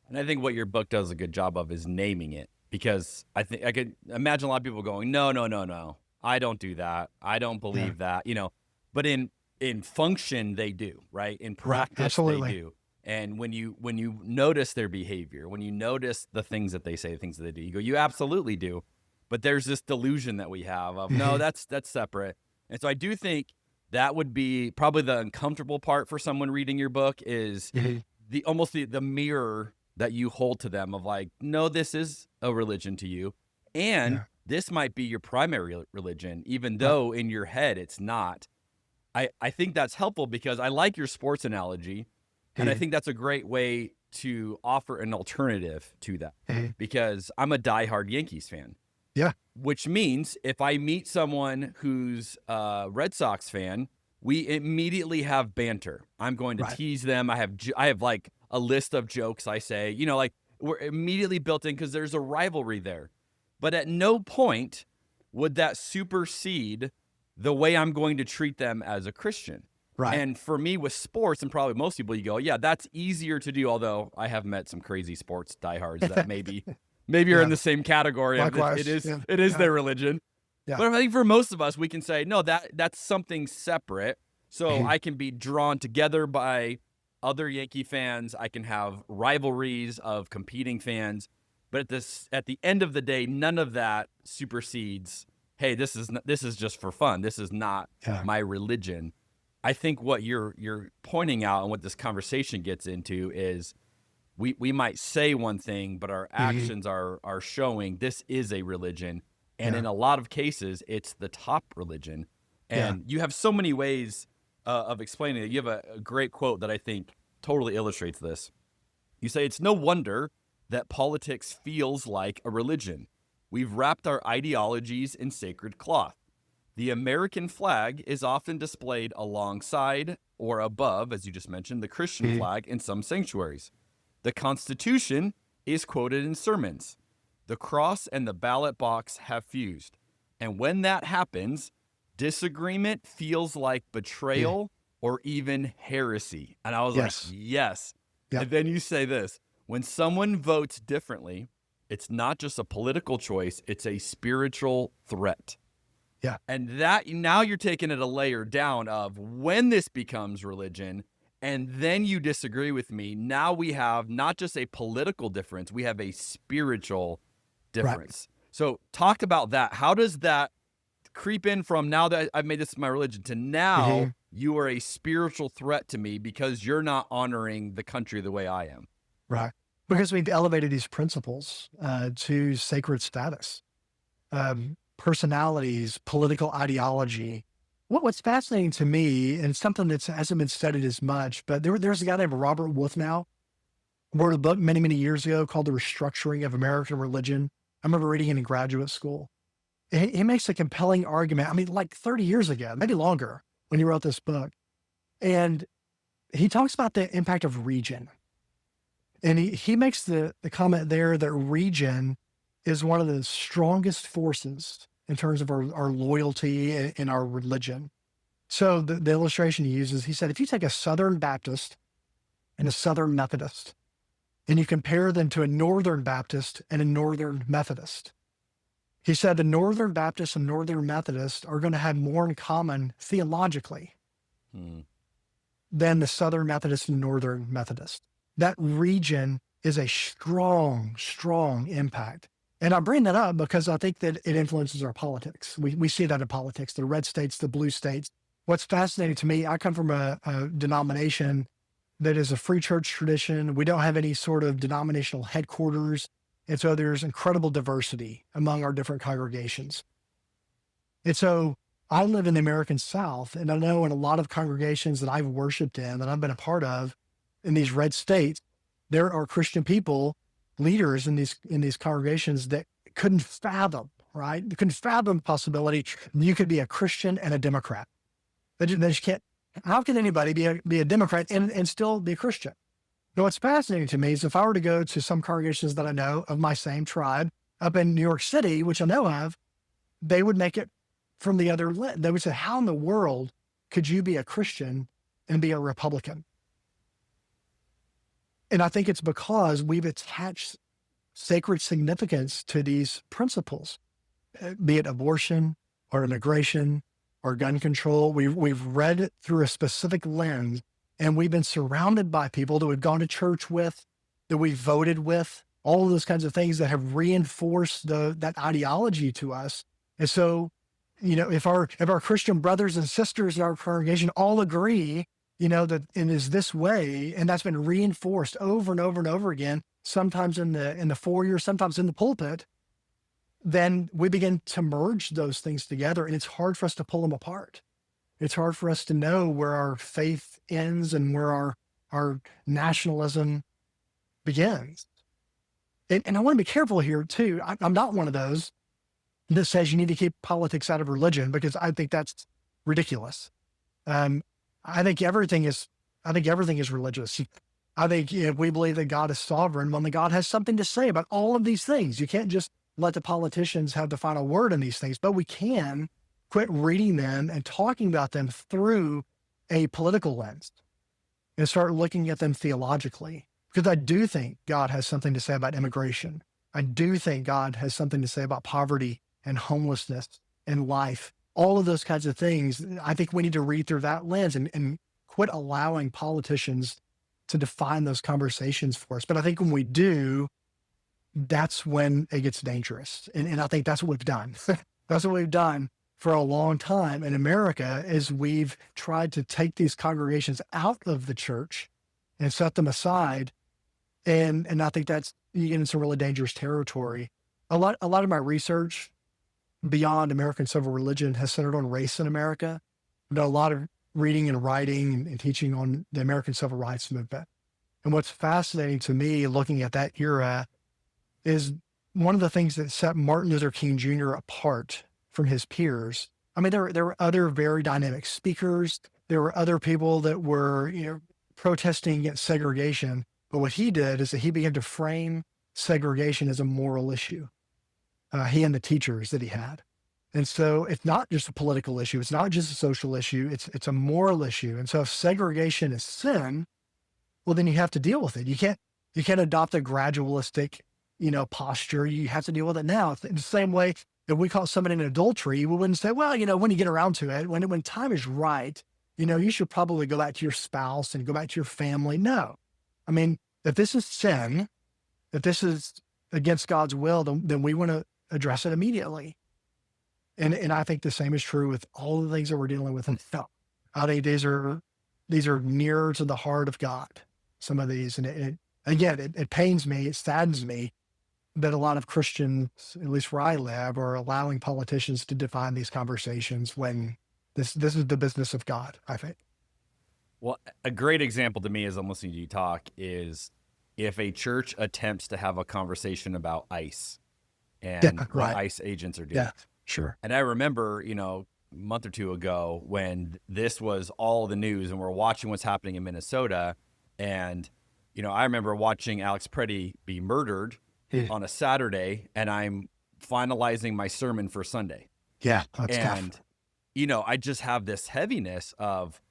And I think what your book does a good job of is naming it, because I think I could imagine a lot of people going, no, I don't do that. I don't believe that, but in function, they do, right? In practice, they do. And when you notice their behavior, when you notice the things that they say, the things that they do, you go, you absolutely do. But there's this delusion that we have of, no, that's separate. And so I do think that would be probably the uncomfortable part for someone reading your book is the mirror that you hold to them of like, no, this is a religion to you, and this might be your primary religion, even though in your head it's not. I think that's helpful because I like your sports analogy, and I think that's a great way to offer an alternative to that, because I'm a diehard Yankees fan. Yeah. Which means if I meet someone who's a Red Sox fan, we immediately have banter. I'm going to tease them. I have like a list of jokes I say, you know, like we're immediately built in because there's a rivalry there. But at no point would that supersede the way I'm going to treat them as a Christian. Right. And for me with sports, and probably most people, you go, yeah, that's easier to do. Although I have met some crazy sports diehards that maybe are in the same category. Likewise. It is their religion. Yeah. But I think for most of us, we can say, no, that's something separate. So I can be drawn together by other Yankee fans. I can have rivalries of competing fans. But at the end of the day, none of that supersedes, hey, this is just for fun. This is not my religion. I think what you're pointing out and what this conversation gets into is we might say one thing, but our actions are showing this is a religion. And in a lot of cases, it's the top religion. And you have so many ways of explaining it. You have a great quote that I think totally illustrates this. You say, it's no wonder that politics feels like a religion. We've wrapped our ideologies in sacred cloth. The American flag is often displayed alongside or above, as you just mentioned, the Christian flag in some sanctuaries. The Constitution is quoted in sermons. The cross and the ballot box have fused. And when that happens, disagreement feels like betrayal or even heresy. And I was like, yes. Yep. And then you say this, when someone votes differently, it's not just a political choice, it's a spiritual threat. Yeah. And that now you're taking it a layer down of when this becomes religion, and then you disagree with me. Now we have not just a political difference, we have a spiritual difference. Right. So talk about that. How does that creep in from now that I've made this my religion to now you are a spiritual threat to me because you're not honoring the country the way I am? Right. Because we've elevated these principles to sacred status, personalities, political ideology. What's fascinating to me, and something that hasn't been studied as much, but there's a guy named Robert Wolfnow, wrote a book many, many years ago called The Restructuring of American Religion. I remember reading it in graduate school. He makes a compelling argument. I mean, like 30 years ago, maybe longer, when he wrote this book. And he talks about the impact of region. And he makes the comment there that region is one of the strongest forces in terms of our loyalty in our religion. So the illustration he uses, he said, if you take a Southern Baptist and a Southern Methodist, and you compare them to a Northern Baptist and a Northern Methodist, he said the Northern Baptist and Northern Methodist are going to have more in common theologically than the Southern Methodist and Northern Methodist. That region is a strong, strong impact. And I bring that up because I think that it influences our politics. We see that in politics, the red states, the blue states. What's fascinating to me, I come from a denomination that is a free church tradition. We don't have any sort of denominational headquarters. And so there's incredible diversity among our different congregations. And so I live in the American South, and I know in a lot of congregations that I've worshiped in, that I've been a part of, in these red states, there are Christian people, leaders in these congregations that couldn't fathom, right? They couldn't fathom the possibility you could be a Christian and a Democrat. They just can't. How can anybody be a Democrat and still be a Christian? Now, what's fascinating to me is if I were to go to some congregations that I know of my same tribe up in New York City, which I know of, they would make it from the other lens. They would say, how in the world could you be a Christian and be a Republican? And I think it's because we've attached sacred significance to these principles, be it abortion or immigration or gun control. We've read it through a specific lens, and we've been surrounded by people that we've gone to church with, that we've voted with, all of those kinds of things that have reinforced that ideology to us. And so, if our Christian brothers and sisters in our congregation all agree that it is this way, and that's been reinforced over and over and over again, sometimes in the foyer, sometimes in the pulpit, then we begin to merge those things together, and it's hard for us to pull them apart. It's hard for us to know where our faith ends and where our nationalism begins. And I want to be careful here too. I'm not one of those that says you need to keep politics out of religion, because I think that's ridiculous. I think everything is religious. I think if we believe that God is sovereign, well, then God has something to say about all of these things. You can't just let the politicians have the final word in these things, but we can quit reading them and talking about them through a political lens and start looking at them theologically. Because I do think God has something to say about immigration. I do think God has something to say about poverty and homelessness and life. All of those kinds of things, I think we need to read through that lens and quit allowing politicians to define those conversations for us. But I think when we do, that's when it gets dangerous. And I think that's what we've done. That's what we've done for a long time in America, is we've tried to take these congregations out of the church and set them aside. And I think that's, you get into really dangerous territory. A lot of my research beyond American civil religion has centered on race in America. I've done a lot of reading and writing and teaching on the American civil rights movement. And what's fascinating to me looking at that era is one of the things that set Martin Luther King Jr. apart from his peers. I mean, there were other very dynamic speakers. There were other people that were, protesting against segregation. But what he did is that he began to frame segregation as a moral issue. He and the teachers that he had. And so it's not just a political issue. It's not just a social issue. It's a moral issue. And so if segregation is sin, well, then you have to deal with it. You can't adopt a gradualistic, posture. You have to deal with it now. It's the same way if we call somebody an adultery, we wouldn't say, well, when you get around to it, when time is right, you should probably go back to your spouse and go back to your family. No. I mean, if this is sin, if this is against God's will, then we want to address it immediately. And I think the same is true with all the things that we're dealing with. And I think these are nearer to the heart of God, some of these. And it pains me, it saddens me that a lot of Christians, at least where I live, are allowing politicians to define these conversations when this is the business of God, I think. Well, a great example to me as I'm listening to you talk is if a church attempts to have a conversation about ICE and what ICE agents are doing. Yeah, sure. And I remember, a month or two ago when this was all the news and we're watching what's happening in Minnesota. And, I remember watching Alex Preddy be murdered on a Saturday, and I'm finalizing my sermon for Sunday. Yeah, that's tough. I just have this heaviness of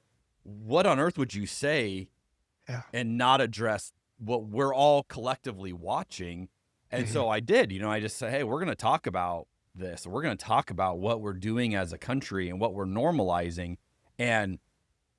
what on earth would you say and not address what we're all collectively watching. And so I did, I just said, hey, we're going to talk about this. We're going to talk about what we're doing as a country and what we're normalizing. And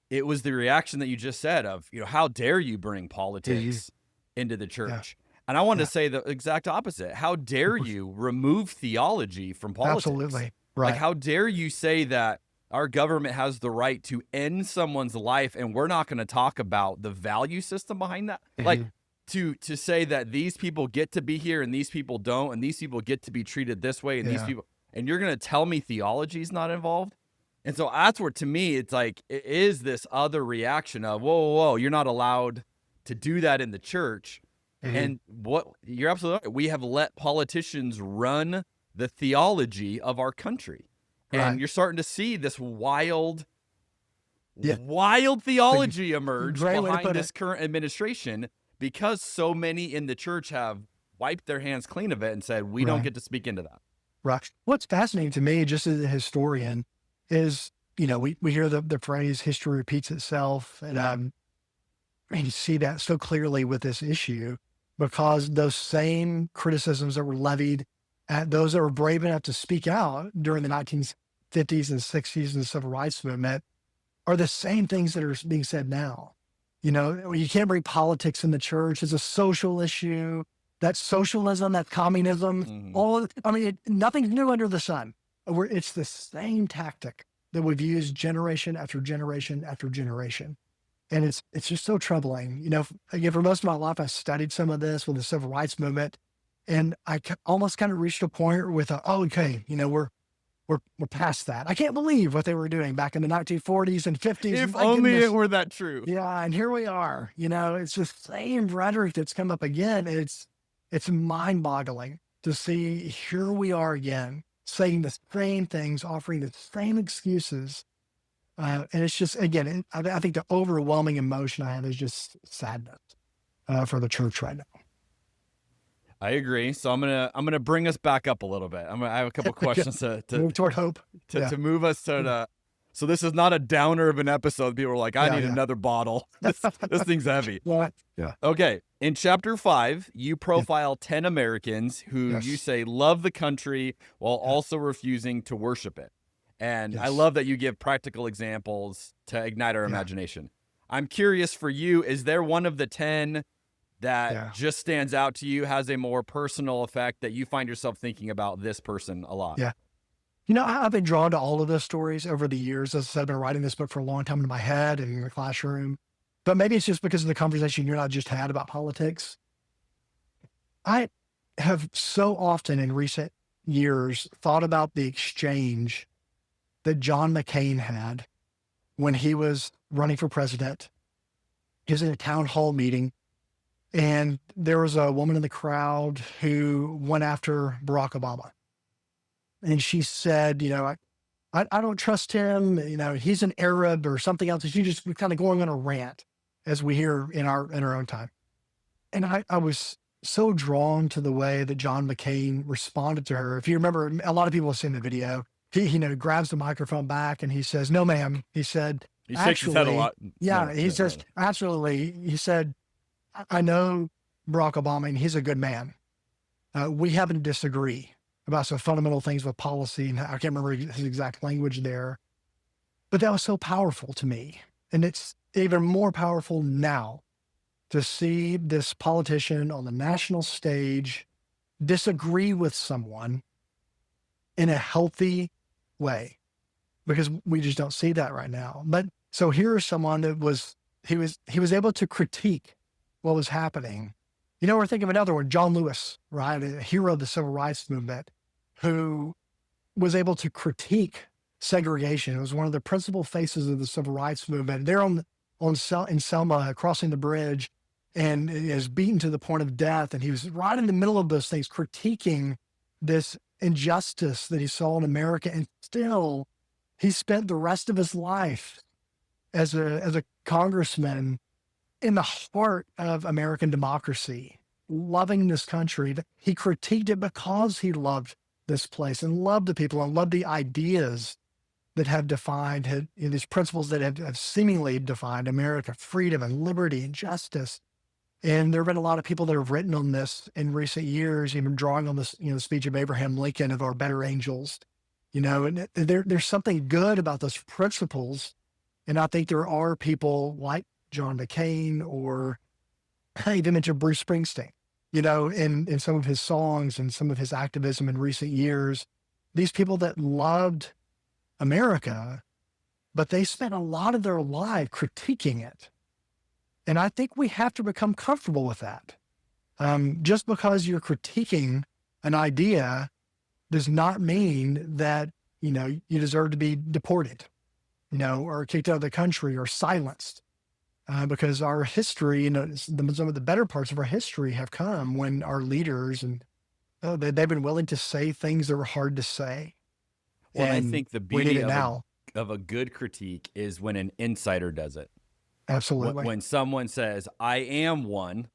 it was the reaction that you just said of, how dare you bring politics into the church? Yeah. And I wanted to say the exact opposite. How dare you remove theology from politics? Absolutely. Right. Like, how dare you say that our government has the right to end someone's life and we're not going to talk about the value system behind that? Like, to say that these people get to be here and these people don't, and these people get to be treated this way and these people, and you're going to tell me theology is not involved? And so that's where, to me, it's like, it is this other reaction of, whoa, you're not allowed to do that in the church. And what you're absolutely right. We have let politicians run the theology of our country. And you're starting to see this wild theology emerge behind this current administration, because so many in the church have wiped their hands clean of it and said, we don't get to speak into that. Right. What's fascinating to me, just as a historian, is, we hear the phrase history repeats itself. And you see that so clearly with this issue, because those same criticisms that were levied at those that were brave enough to speak out during the 1950s and 60s and the civil rights movement are the same things that are being said now. You can't bring politics in the church. It's a social issue. That's socialism, that's communism. Nothing's new under the sun. It's the same tactic that we've used generation after generation after generation. And it's just so troubling. You know, again, for most of my life, I studied some of this with the civil rights movement, and I almost kind of reached a point with, oh, okay, you know, we're past that. I can't believe what they were doing back in the 1940s and 50s. If My only goodness. it were that true. Yeah, and here we are. You know, it's the same rhetoric that's come up again. It's mind-boggling to see here we are again, saying the same things, offering the same excuses. And it's just, again, I think the overwhelming emotion I have is just sadness for the church right now. I agree. So I'm gonna bring us back up a little bit. I have a couple questions to move toward hope. To move us to so this is not a downer of an episode. People are like, I need another bottle. This thing's heavy. Yeah. Okay. In chapter 5, you profile 10 Americans who you say love the country while also refusing to worship it. And I love that you give practical examples to ignite our imagination. I'm curious for you, is there one of the 10 that just stands out to you, has a more personal effect that you find yourself thinking about this person a lot? Yeah. You know, I've been drawn to all of those stories over the years. As I said, I've been writing this book for a long time in my head and in the classroom. But maybe it's just because of the conversation you and I just had about politics. I have so often in recent years thought about the exchange that John McCain had when he was running for president. He was in a town hall meeting, and there was a woman in the crowd who went after Barack Obama. And she said, you know, I don't trust him. You know, he's an Arab or something else. And she just was kind of going on a rant, as we hear in our own time. And I was so drawn to the way that John McCain responded to her. If you remember, a lot of people have seen the video. He, you know, grabs the microphone back and he says, "No, ma'am." He said, he shakes his head a lot. Yeah, no, he says, absolutely. He said, I know Barack Obama, and he's a good man. We happen to disagree about some fundamental things with policy, and I can't remember his exact language there. But that was so powerful to me. And it's even more powerful now to see this politician on the national stage disagree with someone in a healthy way, because we just don't see that right now. But so here's someone that was able to critique what was happening. You know, we're thinking of another one, John Lewis, right? A hero of the civil rights movement, who was able to critique segregation. It was one of the principal faces of the civil rights movement. They're in Selma, crossing the bridge, and is beaten to the point of death. And he was right in the middle of those things, critiquing this injustice that he saw in America. And still, he spent the rest of his life as a congressman in the heart of American democracy, loving this country. He critiqued it because he loved this place and loved the people and loved the ideas that have defined these principles that have seemingly defined America: freedom and liberty and justice. And there have been a lot of people that have written on this in recent years, even drawing on this, the speech of Abraham Lincoln of our better angels, and there's something good about those principles. And I think there are people like John McCain, or I even mentioned Bruce Springsteen, in some of his songs and some of his activism in recent years, these people that loved America, but they spent a lot of their life critiquing it. And I think we have to become comfortable with that. Just because you're critiquing an idea does not mean that, you deserve to be deported, or kicked out of the country or silenced. Because our history, some of the better parts of our history have come when our leaders they've been willing to say things that were hard to say. Well, and I think the beauty of a good critique is when an insider does it. Absolutely. When someone says, I am one,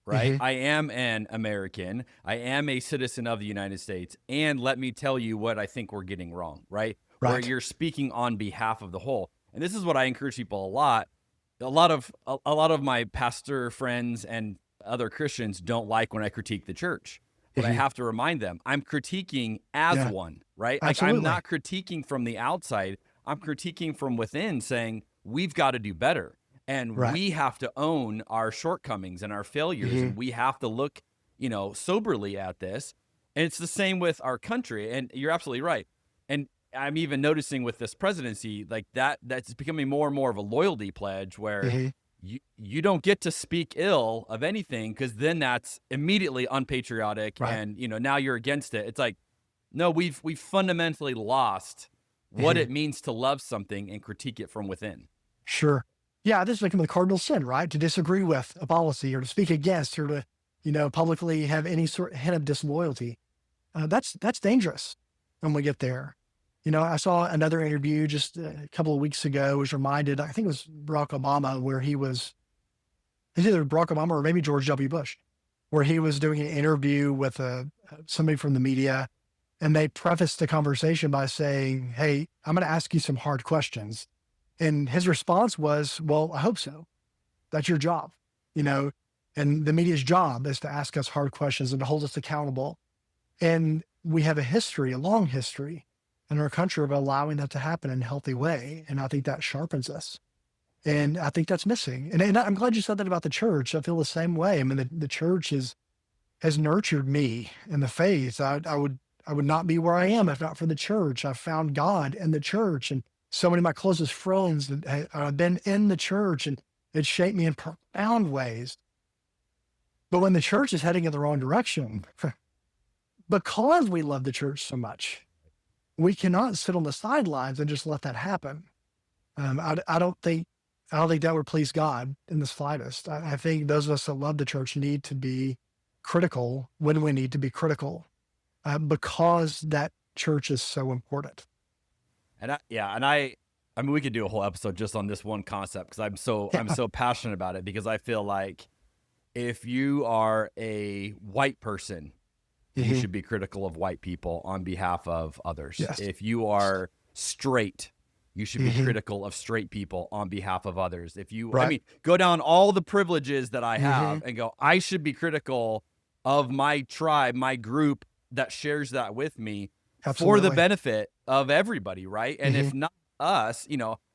right? Mm-hmm. I am an American. I am a citizen of the United States. And let me tell you what I think we're getting wrong, right? Where you're speaking on behalf of the whole. And this is what I encourage people a lot. A lot of my pastor friends and other Christians don't like when I critique the church. But I have to remind them, I'm critiquing as one, right? Like, I'm not critiquing from the outside. I'm critiquing from within, saying we've got to do better. And we have to own our shortcomings and our failures. And we have to look, soberly at this. And it's the same with our country. And you're absolutely right. And I'm even noticing with this presidency, like that's becoming more and more of a loyalty pledge where you don't get to speak ill of anything, because then that's immediately unpatriotic, Right. and now you're against it. It's like, no, we've fundamentally lost what it means to love something and critique it from within. Sure. Yeah, this is become the cardinal sin, right? To disagree with a policy or to speak against or to, publicly have any sort of hint of disloyalty. That's dangerous when we get there. I saw another interview just a couple of weeks ago, was reminded, I think it was Barack Obama, where it's either Barack Obama or maybe George W. Bush, where he was doing an interview with somebody from the media, and they prefaced the conversation by saying, "Hey, I'm going to ask you some hard questions." And his response was, "Well, I hope so. That's your job, and the media's job is to ask us hard questions and to hold us accountable." And we have a long history in our country of allowing that to happen in a healthy way. And I think that sharpens us. And I think that's missing. And I'm glad you said that about the church. I feel the same way. I mean, the church has nurtured me in the faith. I would not be where I am if not for the church. I've found God in the church, and so many of my closest friends have been in the church, and it shaped me in profound ways. But when the church is heading in the wrong direction, because we love the church so much, we cannot sit on the sidelines and just let that happen. I don't think that would please God in the slightest. I think those of us that love the church need to be critical when we need to be critical, because that church is so important. And I mean, we could do a whole episode just on this one concept, because I'm so passionate about it, because I feel like if you are a white person, you should be critical of white people on behalf of others. Yes. If you are straight, you should be critical of straight people on behalf of others. If you, I mean, go down all the privileges that I have and go, I should be critical of my tribe, my group that shares that with me for the benefit of everybody, right? And if not us,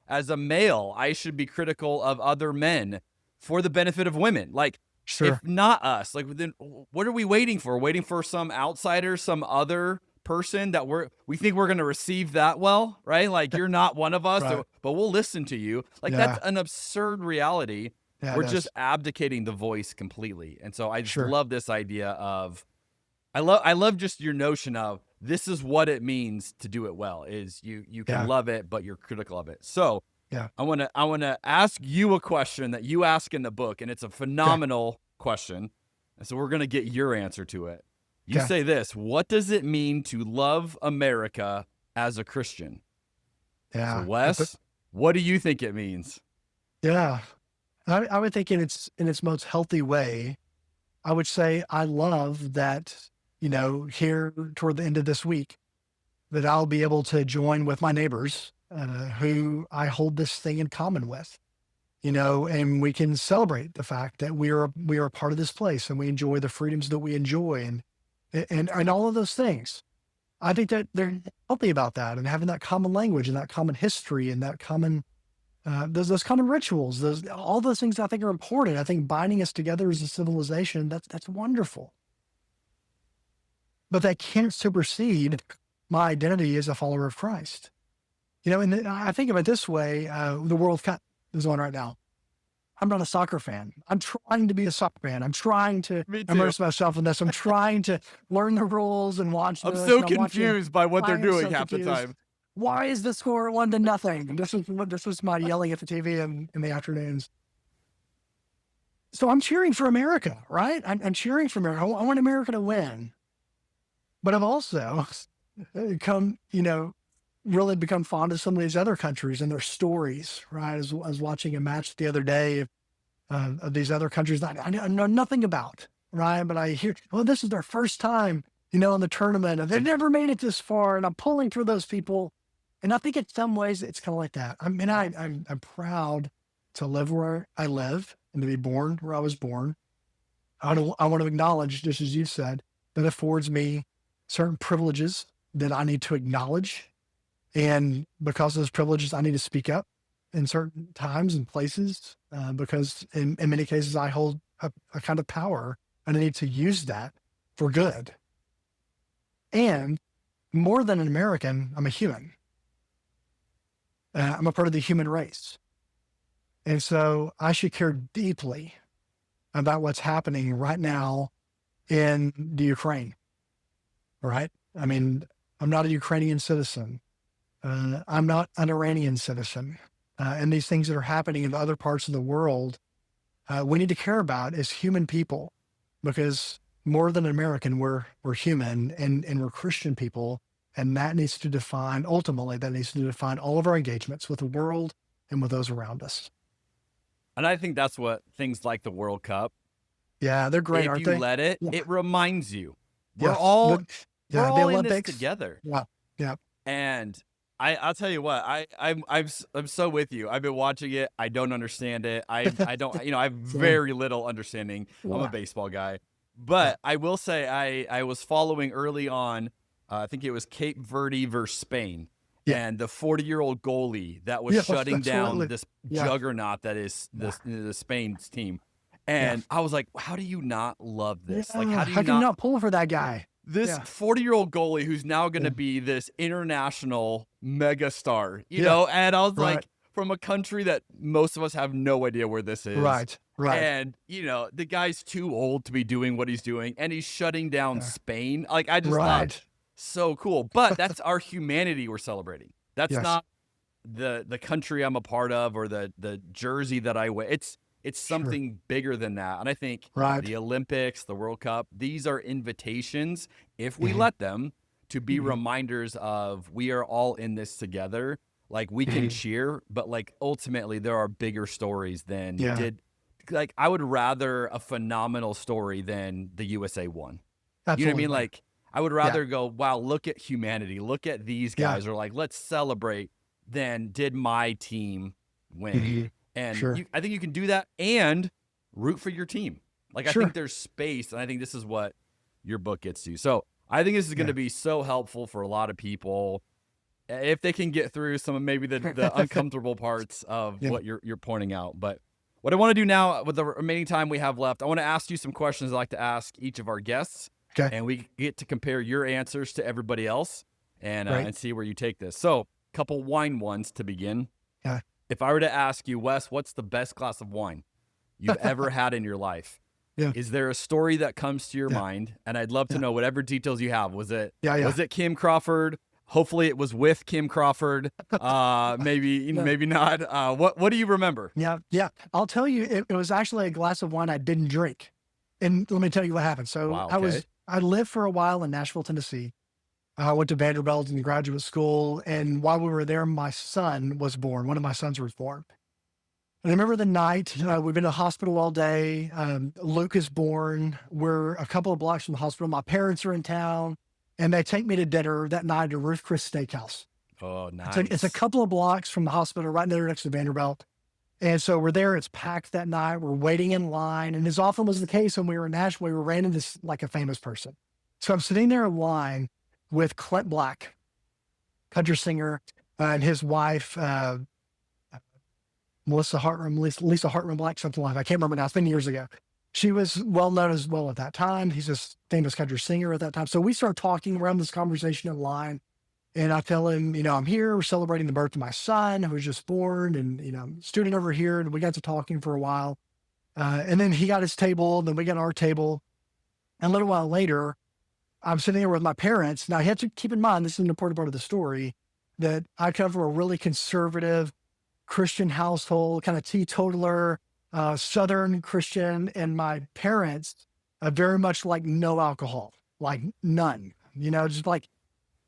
as a male, I should be critical of other men for the benefit of women. Like, if not us, like, then what are we waiting for? Waiting for some outsider, some other person that we think we're going to receive that well, right? Like, you're not one of us, but we'll listen to you. Like, that's an absurd reality. We're just abdicating the voice completely. And so I just love this idea of, I love just your notion of, this is what it means to do it well, is you can love it, but you're critical of it. So I want to ask you a question that you ask in the book, and it's a phenomenal question. And so we're going to get your answer to it. You say this: what does it mean to love America as a Christian? Yeah. So Wes, what do you think it means? Yeah. I would think in its most healthy way, I would say I love that, here toward the end of this week, that I'll be able to join with my neighbors who I hold this thing in common with, and we can celebrate the fact that we are a part of this place, and we enjoy the freedoms that we enjoy, and all of those things. I think that they're healthy about that, and having that common language and that common history and that common, those common rituals, all those things I think are important. I think binding us together as a civilization, that's wonderful. But that can't supersede my identity as a follower of Christ. And I think of it this way, the World Cup is on right now. I'm not a soccer fan. I'm trying to be a soccer fan. I'm trying to immerse myself in this. I'm trying to learn the rules and watch this. I'm so confused by what they're doing half the time. Why is the score 1-0? This was my yelling at the TV in the afternoons. So I'm cheering for America, right? I'm cheering for America. I want America to win. But I've also really become fond of some of these other countries and their stories, right? I was watching a match the other day of these other countries that I know nothing about, right? But I hear, this is their first time, in the tournament, and they've never made it this far, and I'm pulling for those people. And I think in some ways it's kind of like that. I mean, I'm proud to live where I live and to be born where I was born. I want to acknowledge, just as you said, that affords me certain privileges that I need to acknowledge. And because of those privileges, I need to speak up in certain times and places, because in many cases I hold a kind of power, and I need to use that for good. And more than an American, I'm a human. I'm a part of the human race. And so I should care deeply about what's happening right now in the Ukraine, right? I mean, I'm not a Ukrainian citizen. I'm not an Iranian citizen. And these things that are happening in other parts of the world, we need to care about as human people, because more than American, we're human and we're Christian people. And that needs to define, ultimately, that needs to define all of our engagements with the world and with those around us. And I think that's what things like the World Cup, yeah, they're great, aren't if they? you let it, Yeah. it reminds you. We're Yes. all, Yeah, we're the all in this Olympics. together. Yeah, yeah. And I'll tell you what, I'm so with you. I've been watching it. I don't understand it. I don't, I have very little understanding. I'm a Yeah. baseball guy, but I will say I was following early on. I think it was Cape Verde versus Spain, and the 40-year-old goalie that was shutting down this juggernaut that is the Spain's team. And I was like, how do you not love this? Like, how do you not pull for that guy? This 40-year-old goalie who's now going to be this international mega star, you know? And I was like, from a country that most of us have no idea where this is. Right. And, the guy's too old to be doing what he's doing, and he's shutting down Spain. Like, I just thought, so cool. But that's our humanity we're celebrating. That's not the country I'm a part of or the jersey that I wear. It's something bigger than that. And I think the Olympics, the World Cup, these are invitations, if we let them, to be reminders of we are all in this together. Like, we can cheer, but like ultimately there are bigger stories than like, I would rather a phenomenal story than the USA won. Absolutely. You know what I mean? Like, I would rather go, wow, look at humanity. Look at these guys. Or like, let's celebrate than did my team win. And I think you can do that and root for your team. Like, I think there's space, and I think this is what your book gets to. So I think this is going to be so helpful for a lot of people if they can get through some of maybe the uncomfortable parts of what you're pointing out. But what I want to do now with the remaining time we have left, I want to ask you some questions I'd like to ask each of our guests. Okay. And we get to compare your answers to everybody else and see where you take this. So, a couple wine ones to begin. Yeah. If I were to ask you, Wes, what's the best glass of wine you've ever had in your life? Yeah. Is there a story that comes to your mind? And I'd love to know whatever details you have. Was it was it Kim Crawford? Hopefully it was with Kim Crawford. Maybe not. What do you remember? Yeah. I'll tell you, it was actually a glass of wine I didn't drink. And let me tell you what happened. So I lived for a while in Nashville, Tennessee. I went to Vanderbilt in graduate school. And while we were there, my son was born. One of my sons was born. And I remember the night, we've been to the hospital all day. Luke is born. We're a couple of blocks from the hospital. My parents are in town, and they take me to dinner that night at Ruth Chris Steakhouse. Oh, nice. It's a couple of blocks from the hospital, right there next to Vanderbilt. And so we're there. It's packed that night. We're waiting in line. And as often was the case when we were in Nashville, we ran into this like a famous person. So I'm sitting there in line with Clint Black, country singer, and his wife, Lisa Hartman Black, something like that. I can't remember now. It's been years ago. She was well known as well at that time. He's a famous country singer at that time. So we start talking around this conversation in line. And I tell him, I'm here. We're celebrating the birth of my son who was just born. And, I'm a student over here. And we got to talking for a while. And then he got his table. Then we got our table. And a little while later, I'm sitting there with my parents. Now, you have to keep in mind, this is an important part of the story, that I come from a really conservative Christian household, kind of teetotaler, Southern Christian. And my parents very much like no alcohol, like none, just like,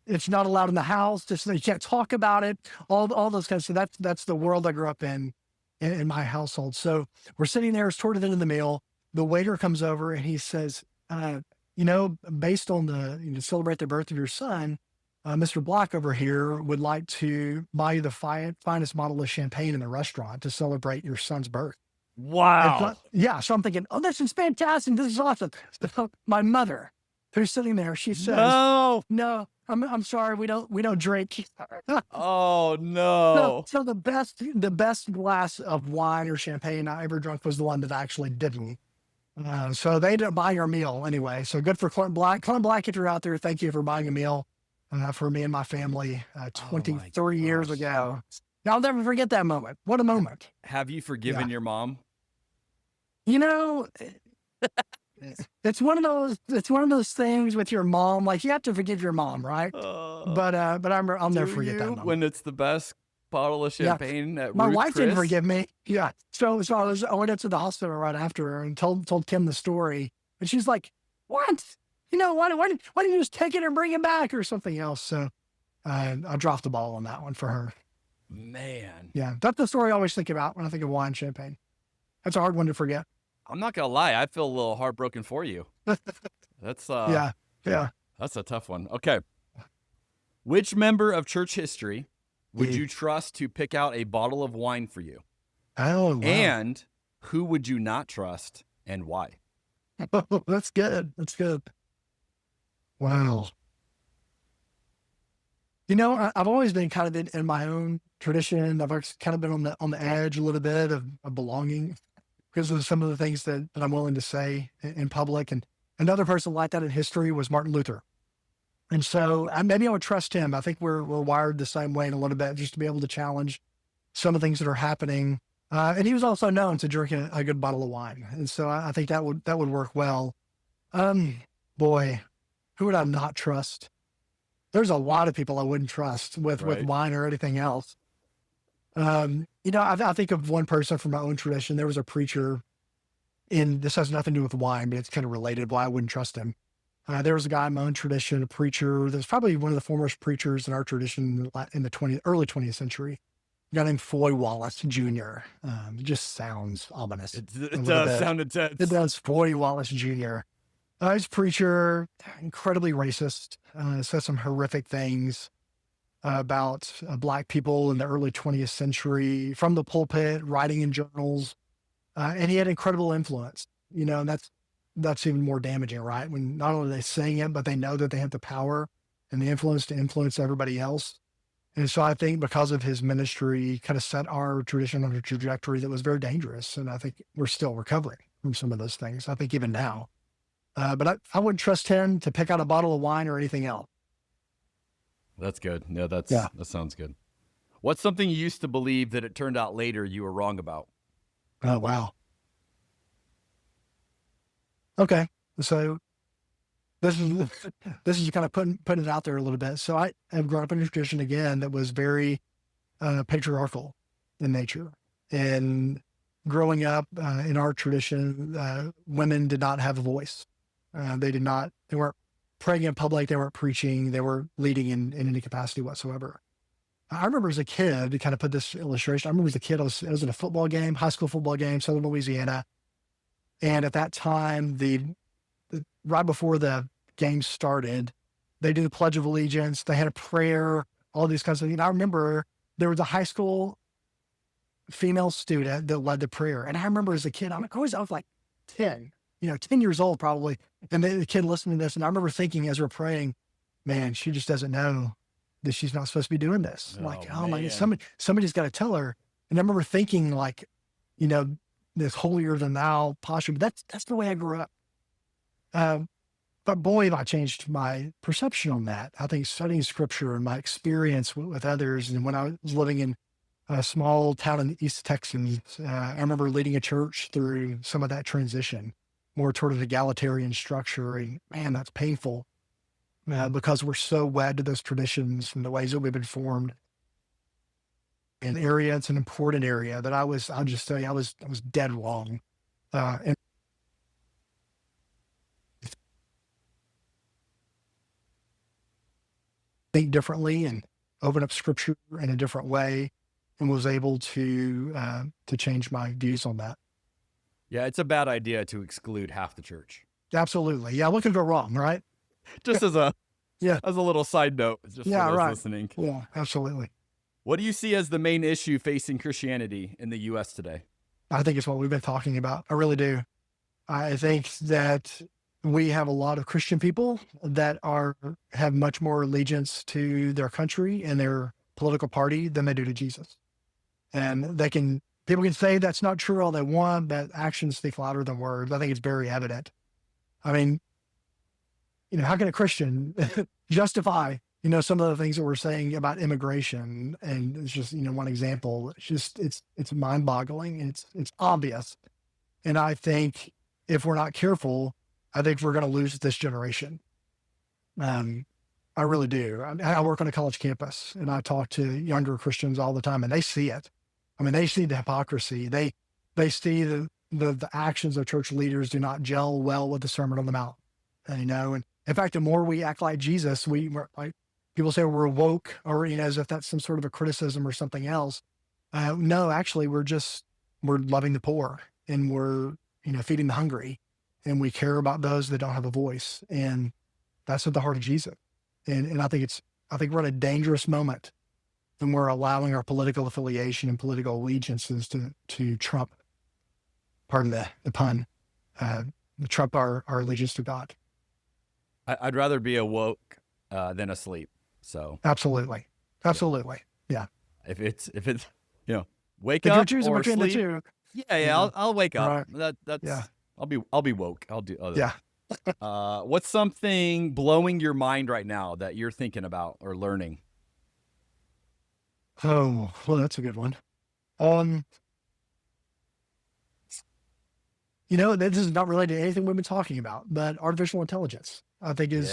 it's not allowed in the house. Just you can't talk about it. All those kinds of stuff. That's the world I grew up in my household. So we're sitting there. It's toward the end of the meal. The waiter comes over and he says, based on to celebrate the birth of your son, Mr. Black over here would like to buy you the finest bottle of champagne in the restaurant to celebrate your son's birth. Wow. So I'm thinking, oh, this is fantastic. This is awesome. So my mother, who's sitting there, she says, no. I'm sorry, we don't drink. Oh no. So the best glass of wine or champagne I ever drank was the one that I actually didn't. So they ended up buying our meal anyway. So good for Clint Black. Clint Black, if you're out there, thank you for buying a meal for me and my family 23 years ago. I'll never forget that moment. What a moment. Have you forgiven your mom? You know, it's one of those things with your mom. Like, you have to forgive your mom, right? But I'll never forget that moment. When it's the best bottle of champagne at My Ruth wife Chris? didn't forgive me. Yeah. So I went up to the hospital right after her and told Kim the story. And she's like, what? You know, why didn't you just take it and bring it back or something else? So I dropped the ball on that one for her. Man. Yeah. That's the story I always think about when I think of wine and champagne. That's a hard one to forget. I'm not gonna lie, I feel a little heartbroken for you. That's Yeah. That's a tough one. Okay. Which member of church history would you trust to pick out a bottle of wine for you? Oh, wow. And who would you not trust and why? That's good. That's good. Wow. You know, I've always been kind of in my own tradition. I've always kind of been on the edge a little bit of belonging because of some of the things that I'm willing to say in public. And another person like that in history was Martin Luther. And so maybe I would trust him. I think we're wired the same way in a little bit, just to be able to challenge some of the things that are happening. And he was also known to drink a good bottle of wine. And so I think that would work well. Boy, who would I not trust? There's a lot of people I wouldn't trust with wine or anything else. You know, I think of one person from my own tradition. There was a preacher, this has nothing to do with wine, but it's kind of related why I wouldn't trust him. There was a guy in my own tradition, a preacher. That's probably one of the foremost preachers in our tradition in the early 20th century. A guy named Foy Wallace Jr. It just sounds ominous. It does sound intense. It does. Foy Wallace Jr. He's a preacher, incredibly racist. Said some horrific things about Black people in the early 20th century from the pulpit, writing in journals. And he had incredible influence, you know, and that's even more damaging, right? When not only are they saying it, but they know that they have the power and the influence to influence everybody else. And so I think because of his ministry, kind of set our tradition on a trajectory that was very dangerous. And I think we're still recovering from some of those things, I think even now. But I wouldn't trust him to pick out a bottle of wine or anything else. That's good. Yeah, that sounds good. What's something you used to believe that it turned out later you were wrong about? Oh, wow. Okay. So this is kind of putting it out there a little bit. So I have grown up in a tradition, again, that was very patriarchal in nature. And growing up in our tradition, women did not have a voice. They weren't praying in public. They weren't preaching. They were leading in any capacity whatsoever. I remember as a kid, to kind of put this illustration, I remember as a kid, I was at a football game, high school football game, Southern Louisiana. And at that time, right before the game started, they did the Pledge of Allegiance. They had a prayer, all these kinds of things. And I remember there was a high school female student that led the prayer. And I remember as a kid, I was like 10 years old probably. And the kid listening to this, and I remember thinking as we're praying, man, she just doesn't know that she's not supposed to be doing this. Oh my, somebody's got to tell her. And I remember thinking like, you know, this holier than thou posture, but that's the way I grew up. But boy, have I changed my perception on that. I think studying scripture and my experience with others. And when I was living in a small town in East Texas, I remember leading a church through some of that transition, more toward an egalitarian structure. And man, that's painful because we're so wed to those traditions and the ways that we've been formed. An area, it's an important area that I'll just tell you, I was dead wrong. And think differently and open up scripture in a different way, and was able to change my views on that. Yeah, it's a bad idea to exclude half the church. Absolutely. Yeah, what could go wrong, right? Just as a little side note, just for those listening. Yeah, absolutely. What do you see as the main issue facing Christianity in the U.S. today? I think it's what we've been talking about. I really do. I think that we have a lot of Christian people that have much more allegiance to their country and their political party than they do to Jesus. And people can say that's not true all they want, but actions speak louder than words. I think it's very evident. I mean, you know, how can a Christian justify some of the things that we're saying about immigration, and it's just, one example. It's mind boggling. It's obvious. And I think if we're not careful, I think we're going to lose this generation. I really do. I work on a college campus, and I talk to younger Christians all the time, and they see it. I mean, they see the hypocrisy. They see the actions of church leaders do not gel well with the Sermon on the Mount. And in fact, the more we act like Jesus, we're like, people say we're woke, or as if that's some sort of a criticism or something else. No, actually, we're loving the poor, and we're feeding the hungry, and we care about those that don't have a voice, and that's at the heart of Jesus. And I think we're at a dangerous moment when we're allowing our political affiliation and political allegiances to trump, pardon the pun, trump our allegiance to God. I'd rather be awoke than asleep. So absolutely, yeah. If it's wake if up you're choosing or between sleep, the two, I'll wake up. Right. That's yeah. I'll be woke. I'll do other. Yeah. What's something blowing your mind right now that you're thinking about or learning? Oh, well, that's a good one. This is not related to anything we've been talking about, but artificial intelligence, I think, is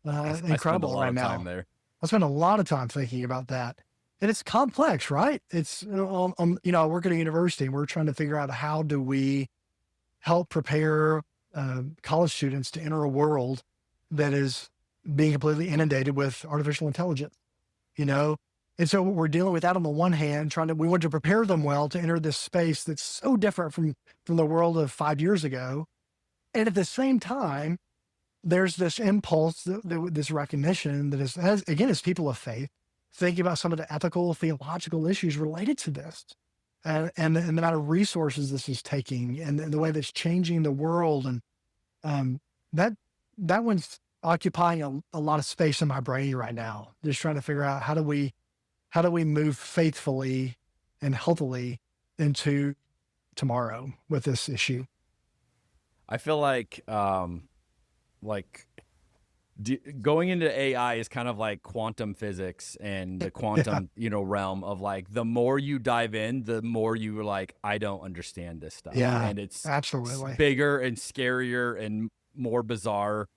incredible right now. I spend a lot of time thinking about that. And it's complex, right? It's, I work at a university, and we're trying to figure out how do we help prepare college students to enter a world that is being completely inundated with artificial intelligence, And so we're dealing with that on the one hand, we want to prepare them well to enter this space that's so different from the world of 5 years ago. And at the same time, there's this impulse, this recognition that is, as people of faith, thinking about some of the ethical, theological issues related to this, and the amount of resources this is taking, and the way that's changing the world. And that one's occupying a lot of space in my brain right now, just trying to figure out how do we move faithfully and healthily into tomorrow with this issue. I feel like going into AI is kind of like quantum physics and the quantum, realm of like, the more you dive in, the more you like, I don't understand this stuff. Yeah, and it's absolutely bigger and scarier and more bizarre.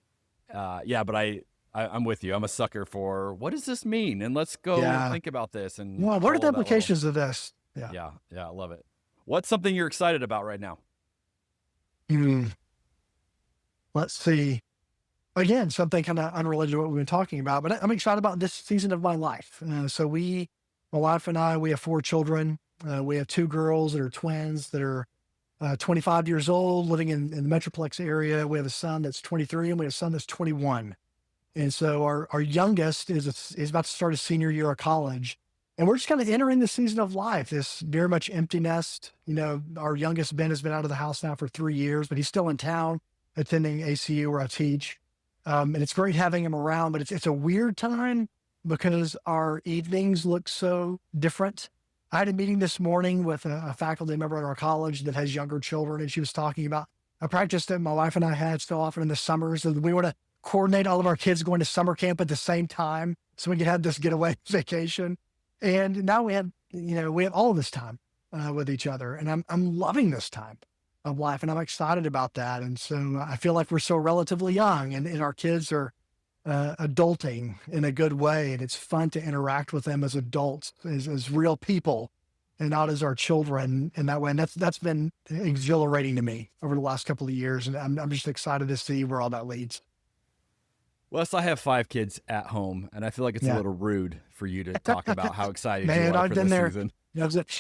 But I'm with you. I'm a sucker for what does this mean? And let's go think about this. And what are the implications of this? Yeah. I love it. What's something you're excited about right now? Let's see. Again, something kind of unrelated to what we've been talking about, but I'm excited about this season of my life. So my wife and I, we have 4 children. We have 2 girls that are twins that are 25 years old, living in the Metroplex area. We have a son that's 23, and we have a son that's 21. And so our youngest is about to start his senior year of college. And we're just kind of entering the season of life, this very much empty nest. Our youngest, Ben, has been out of the house now for 3 years, but he's still in town attending ACU where I teach. And it's great having him around, but it's a weird time because our evenings look so different. I had a meeting this morning with a faculty member at our college that has younger children, and she was talking about a practice that my wife and I had so often in the summers. We want to coordinate all of our kids going to summer camp at the same time so we can have this getaway vacation. And now we have all of this time with each other, and I'm loving this time of life, and I'm excited about that. And so I feel like we're so relatively young, and our kids are adulting in a good way, and it's fun to interact with them as adults, as real people, and not as our children in that way. And that's been exhilarating to me over the last couple of years, and I'm just excited to see where all that leads. Wes, I have 5 kids at home, and I feel like it's a little rude for you to talk about how excited you are for this season.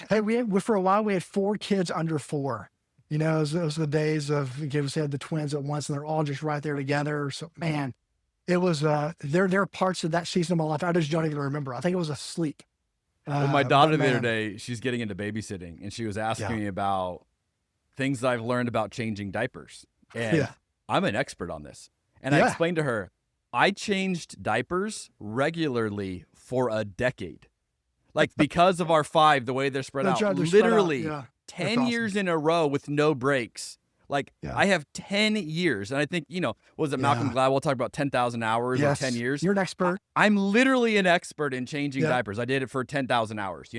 Hey, for a while we had 4 kids under 4. It was the days of, we had the twins at once, and they're all just right there together. So, man, it was, there are parts of that season of my life I just don't even remember. I think it was asleep. Well, my daughter the other day, she's getting into babysitting, and she was asking me about things that I've learned about changing diapers. And I'm an expert on this. And I explained to her, I changed diapers regularly for a decade. Like, because of our 5, the way they're spread out, literally 10 years in a row with no breaks. Like I have 10 years. And I think, was it Malcolm Gladwell talked about 10,000 hours or 10 years? You're an expert. I'm literally an expert in changing diapers. I did it for 10,000 hours,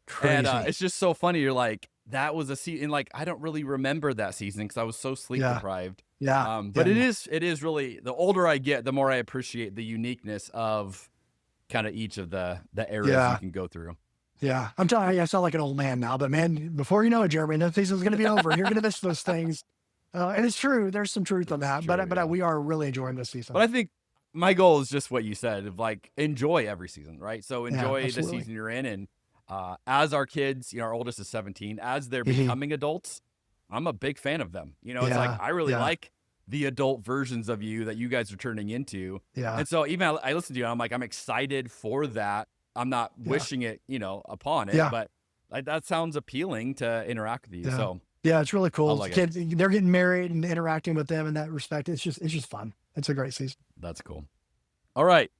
Crazy. And it's just so funny. You're like, that was a season. Like, I don't really remember that season because I was so sleep deprived. Yeah. But it is really, the older I get, the more I appreciate the uniqueness of kind of each of the areas you can go through. Yeah. I'm telling you, I sound like an old man now, but man, before you know it, Jeremy, that season's going to be over. You're going to miss those things. And it's true. There's some truth on that, but we are really enjoying this season. But I think my goal is just what you said, of like, enjoy every season, right? So enjoy the season you're in. And as our kids, our oldest is 17, as they're becoming adults, I'm a big fan of them. It's like, I really like the adult versions of you that you guys are turning into. Yeah. And so even I listen to you, and I'm like, I'm excited for that. I'm not wishing it, upon it, but that sounds appealing to interact with you. Yeah. So yeah, it's really cool. like Kids, they're getting married and interacting with them in that respect. It's just fun. It's a great season. That's cool. All right.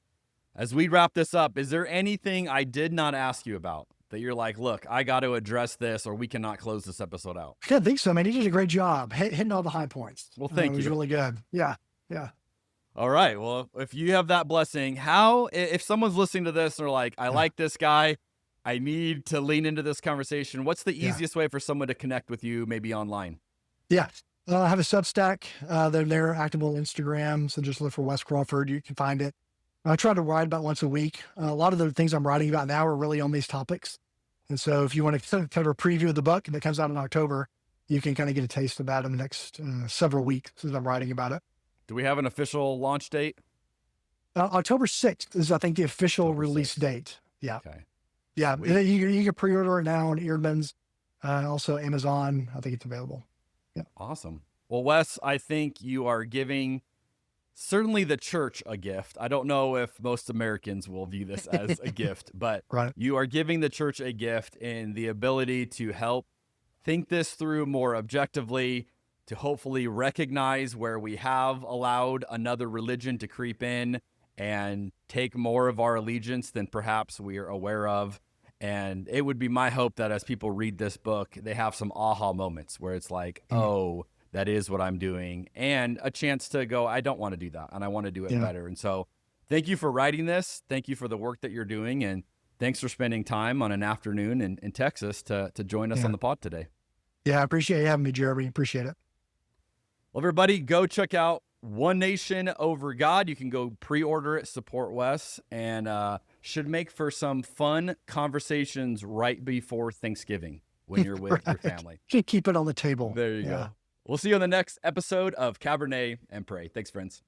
As we wrap this up, is there anything I did not ask you about that you're like, look, I got to address this or we cannot close this episode out? I don't think so, man. You did a great job hitting all the high points. Well, thank you. It you. was really good. Yeah. Yeah. All right. Well, if you have that blessing, if someone's listening to this and they're like, I like this guy, I need to lean into this conversation, what's the easiest way for someone to connect with you, maybe online? Yeah. I have a Substack. They're active on Instagram. So just look for Wes Crawford. You can find it. I try to write about once a week. A lot of the things I'm writing about now are really on these topics. And so if you want to kind of a preview of the book that comes out in October, you can kind of get a taste of that in the next several weeks as I'm writing about it. Do we have an official launch date? October 6th is, I think, the official release date. Yeah. Okay. Yeah. You can pre-order it now on Earbuds. Also Amazon. I think it's available. Yeah. Awesome. Well, Wes, I think you are giving certainly the church a gift. I don't know if most Americans will view this as a gift, but you are giving the church a gift in the ability to help think this through more objectively, to hopefully recognize where we have allowed another religion to creep in and take more of our allegiance than perhaps we are aware of. And it would be my hope that as people read this book, they have some aha moments where it's like, oh, that is what I'm doing, and a chance to go, I don't want to do that, and I want to do it better. And so thank you for writing this. Thank you for the work that you're doing, and thanks for spending time on an afternoon in Texas to join us on the pod today. Yeah, I appreciate you having me, Jeremy. Appreciate it. Well, everybody, go check out One Nation Over God. You can go pre-order it, support Wes, and should make for some fun conversations right before Thanksgiving when you're with your family. Should keep it on the table. There you go. We'll see you on the next episode of Cabernet and Pray. Thanks, friends.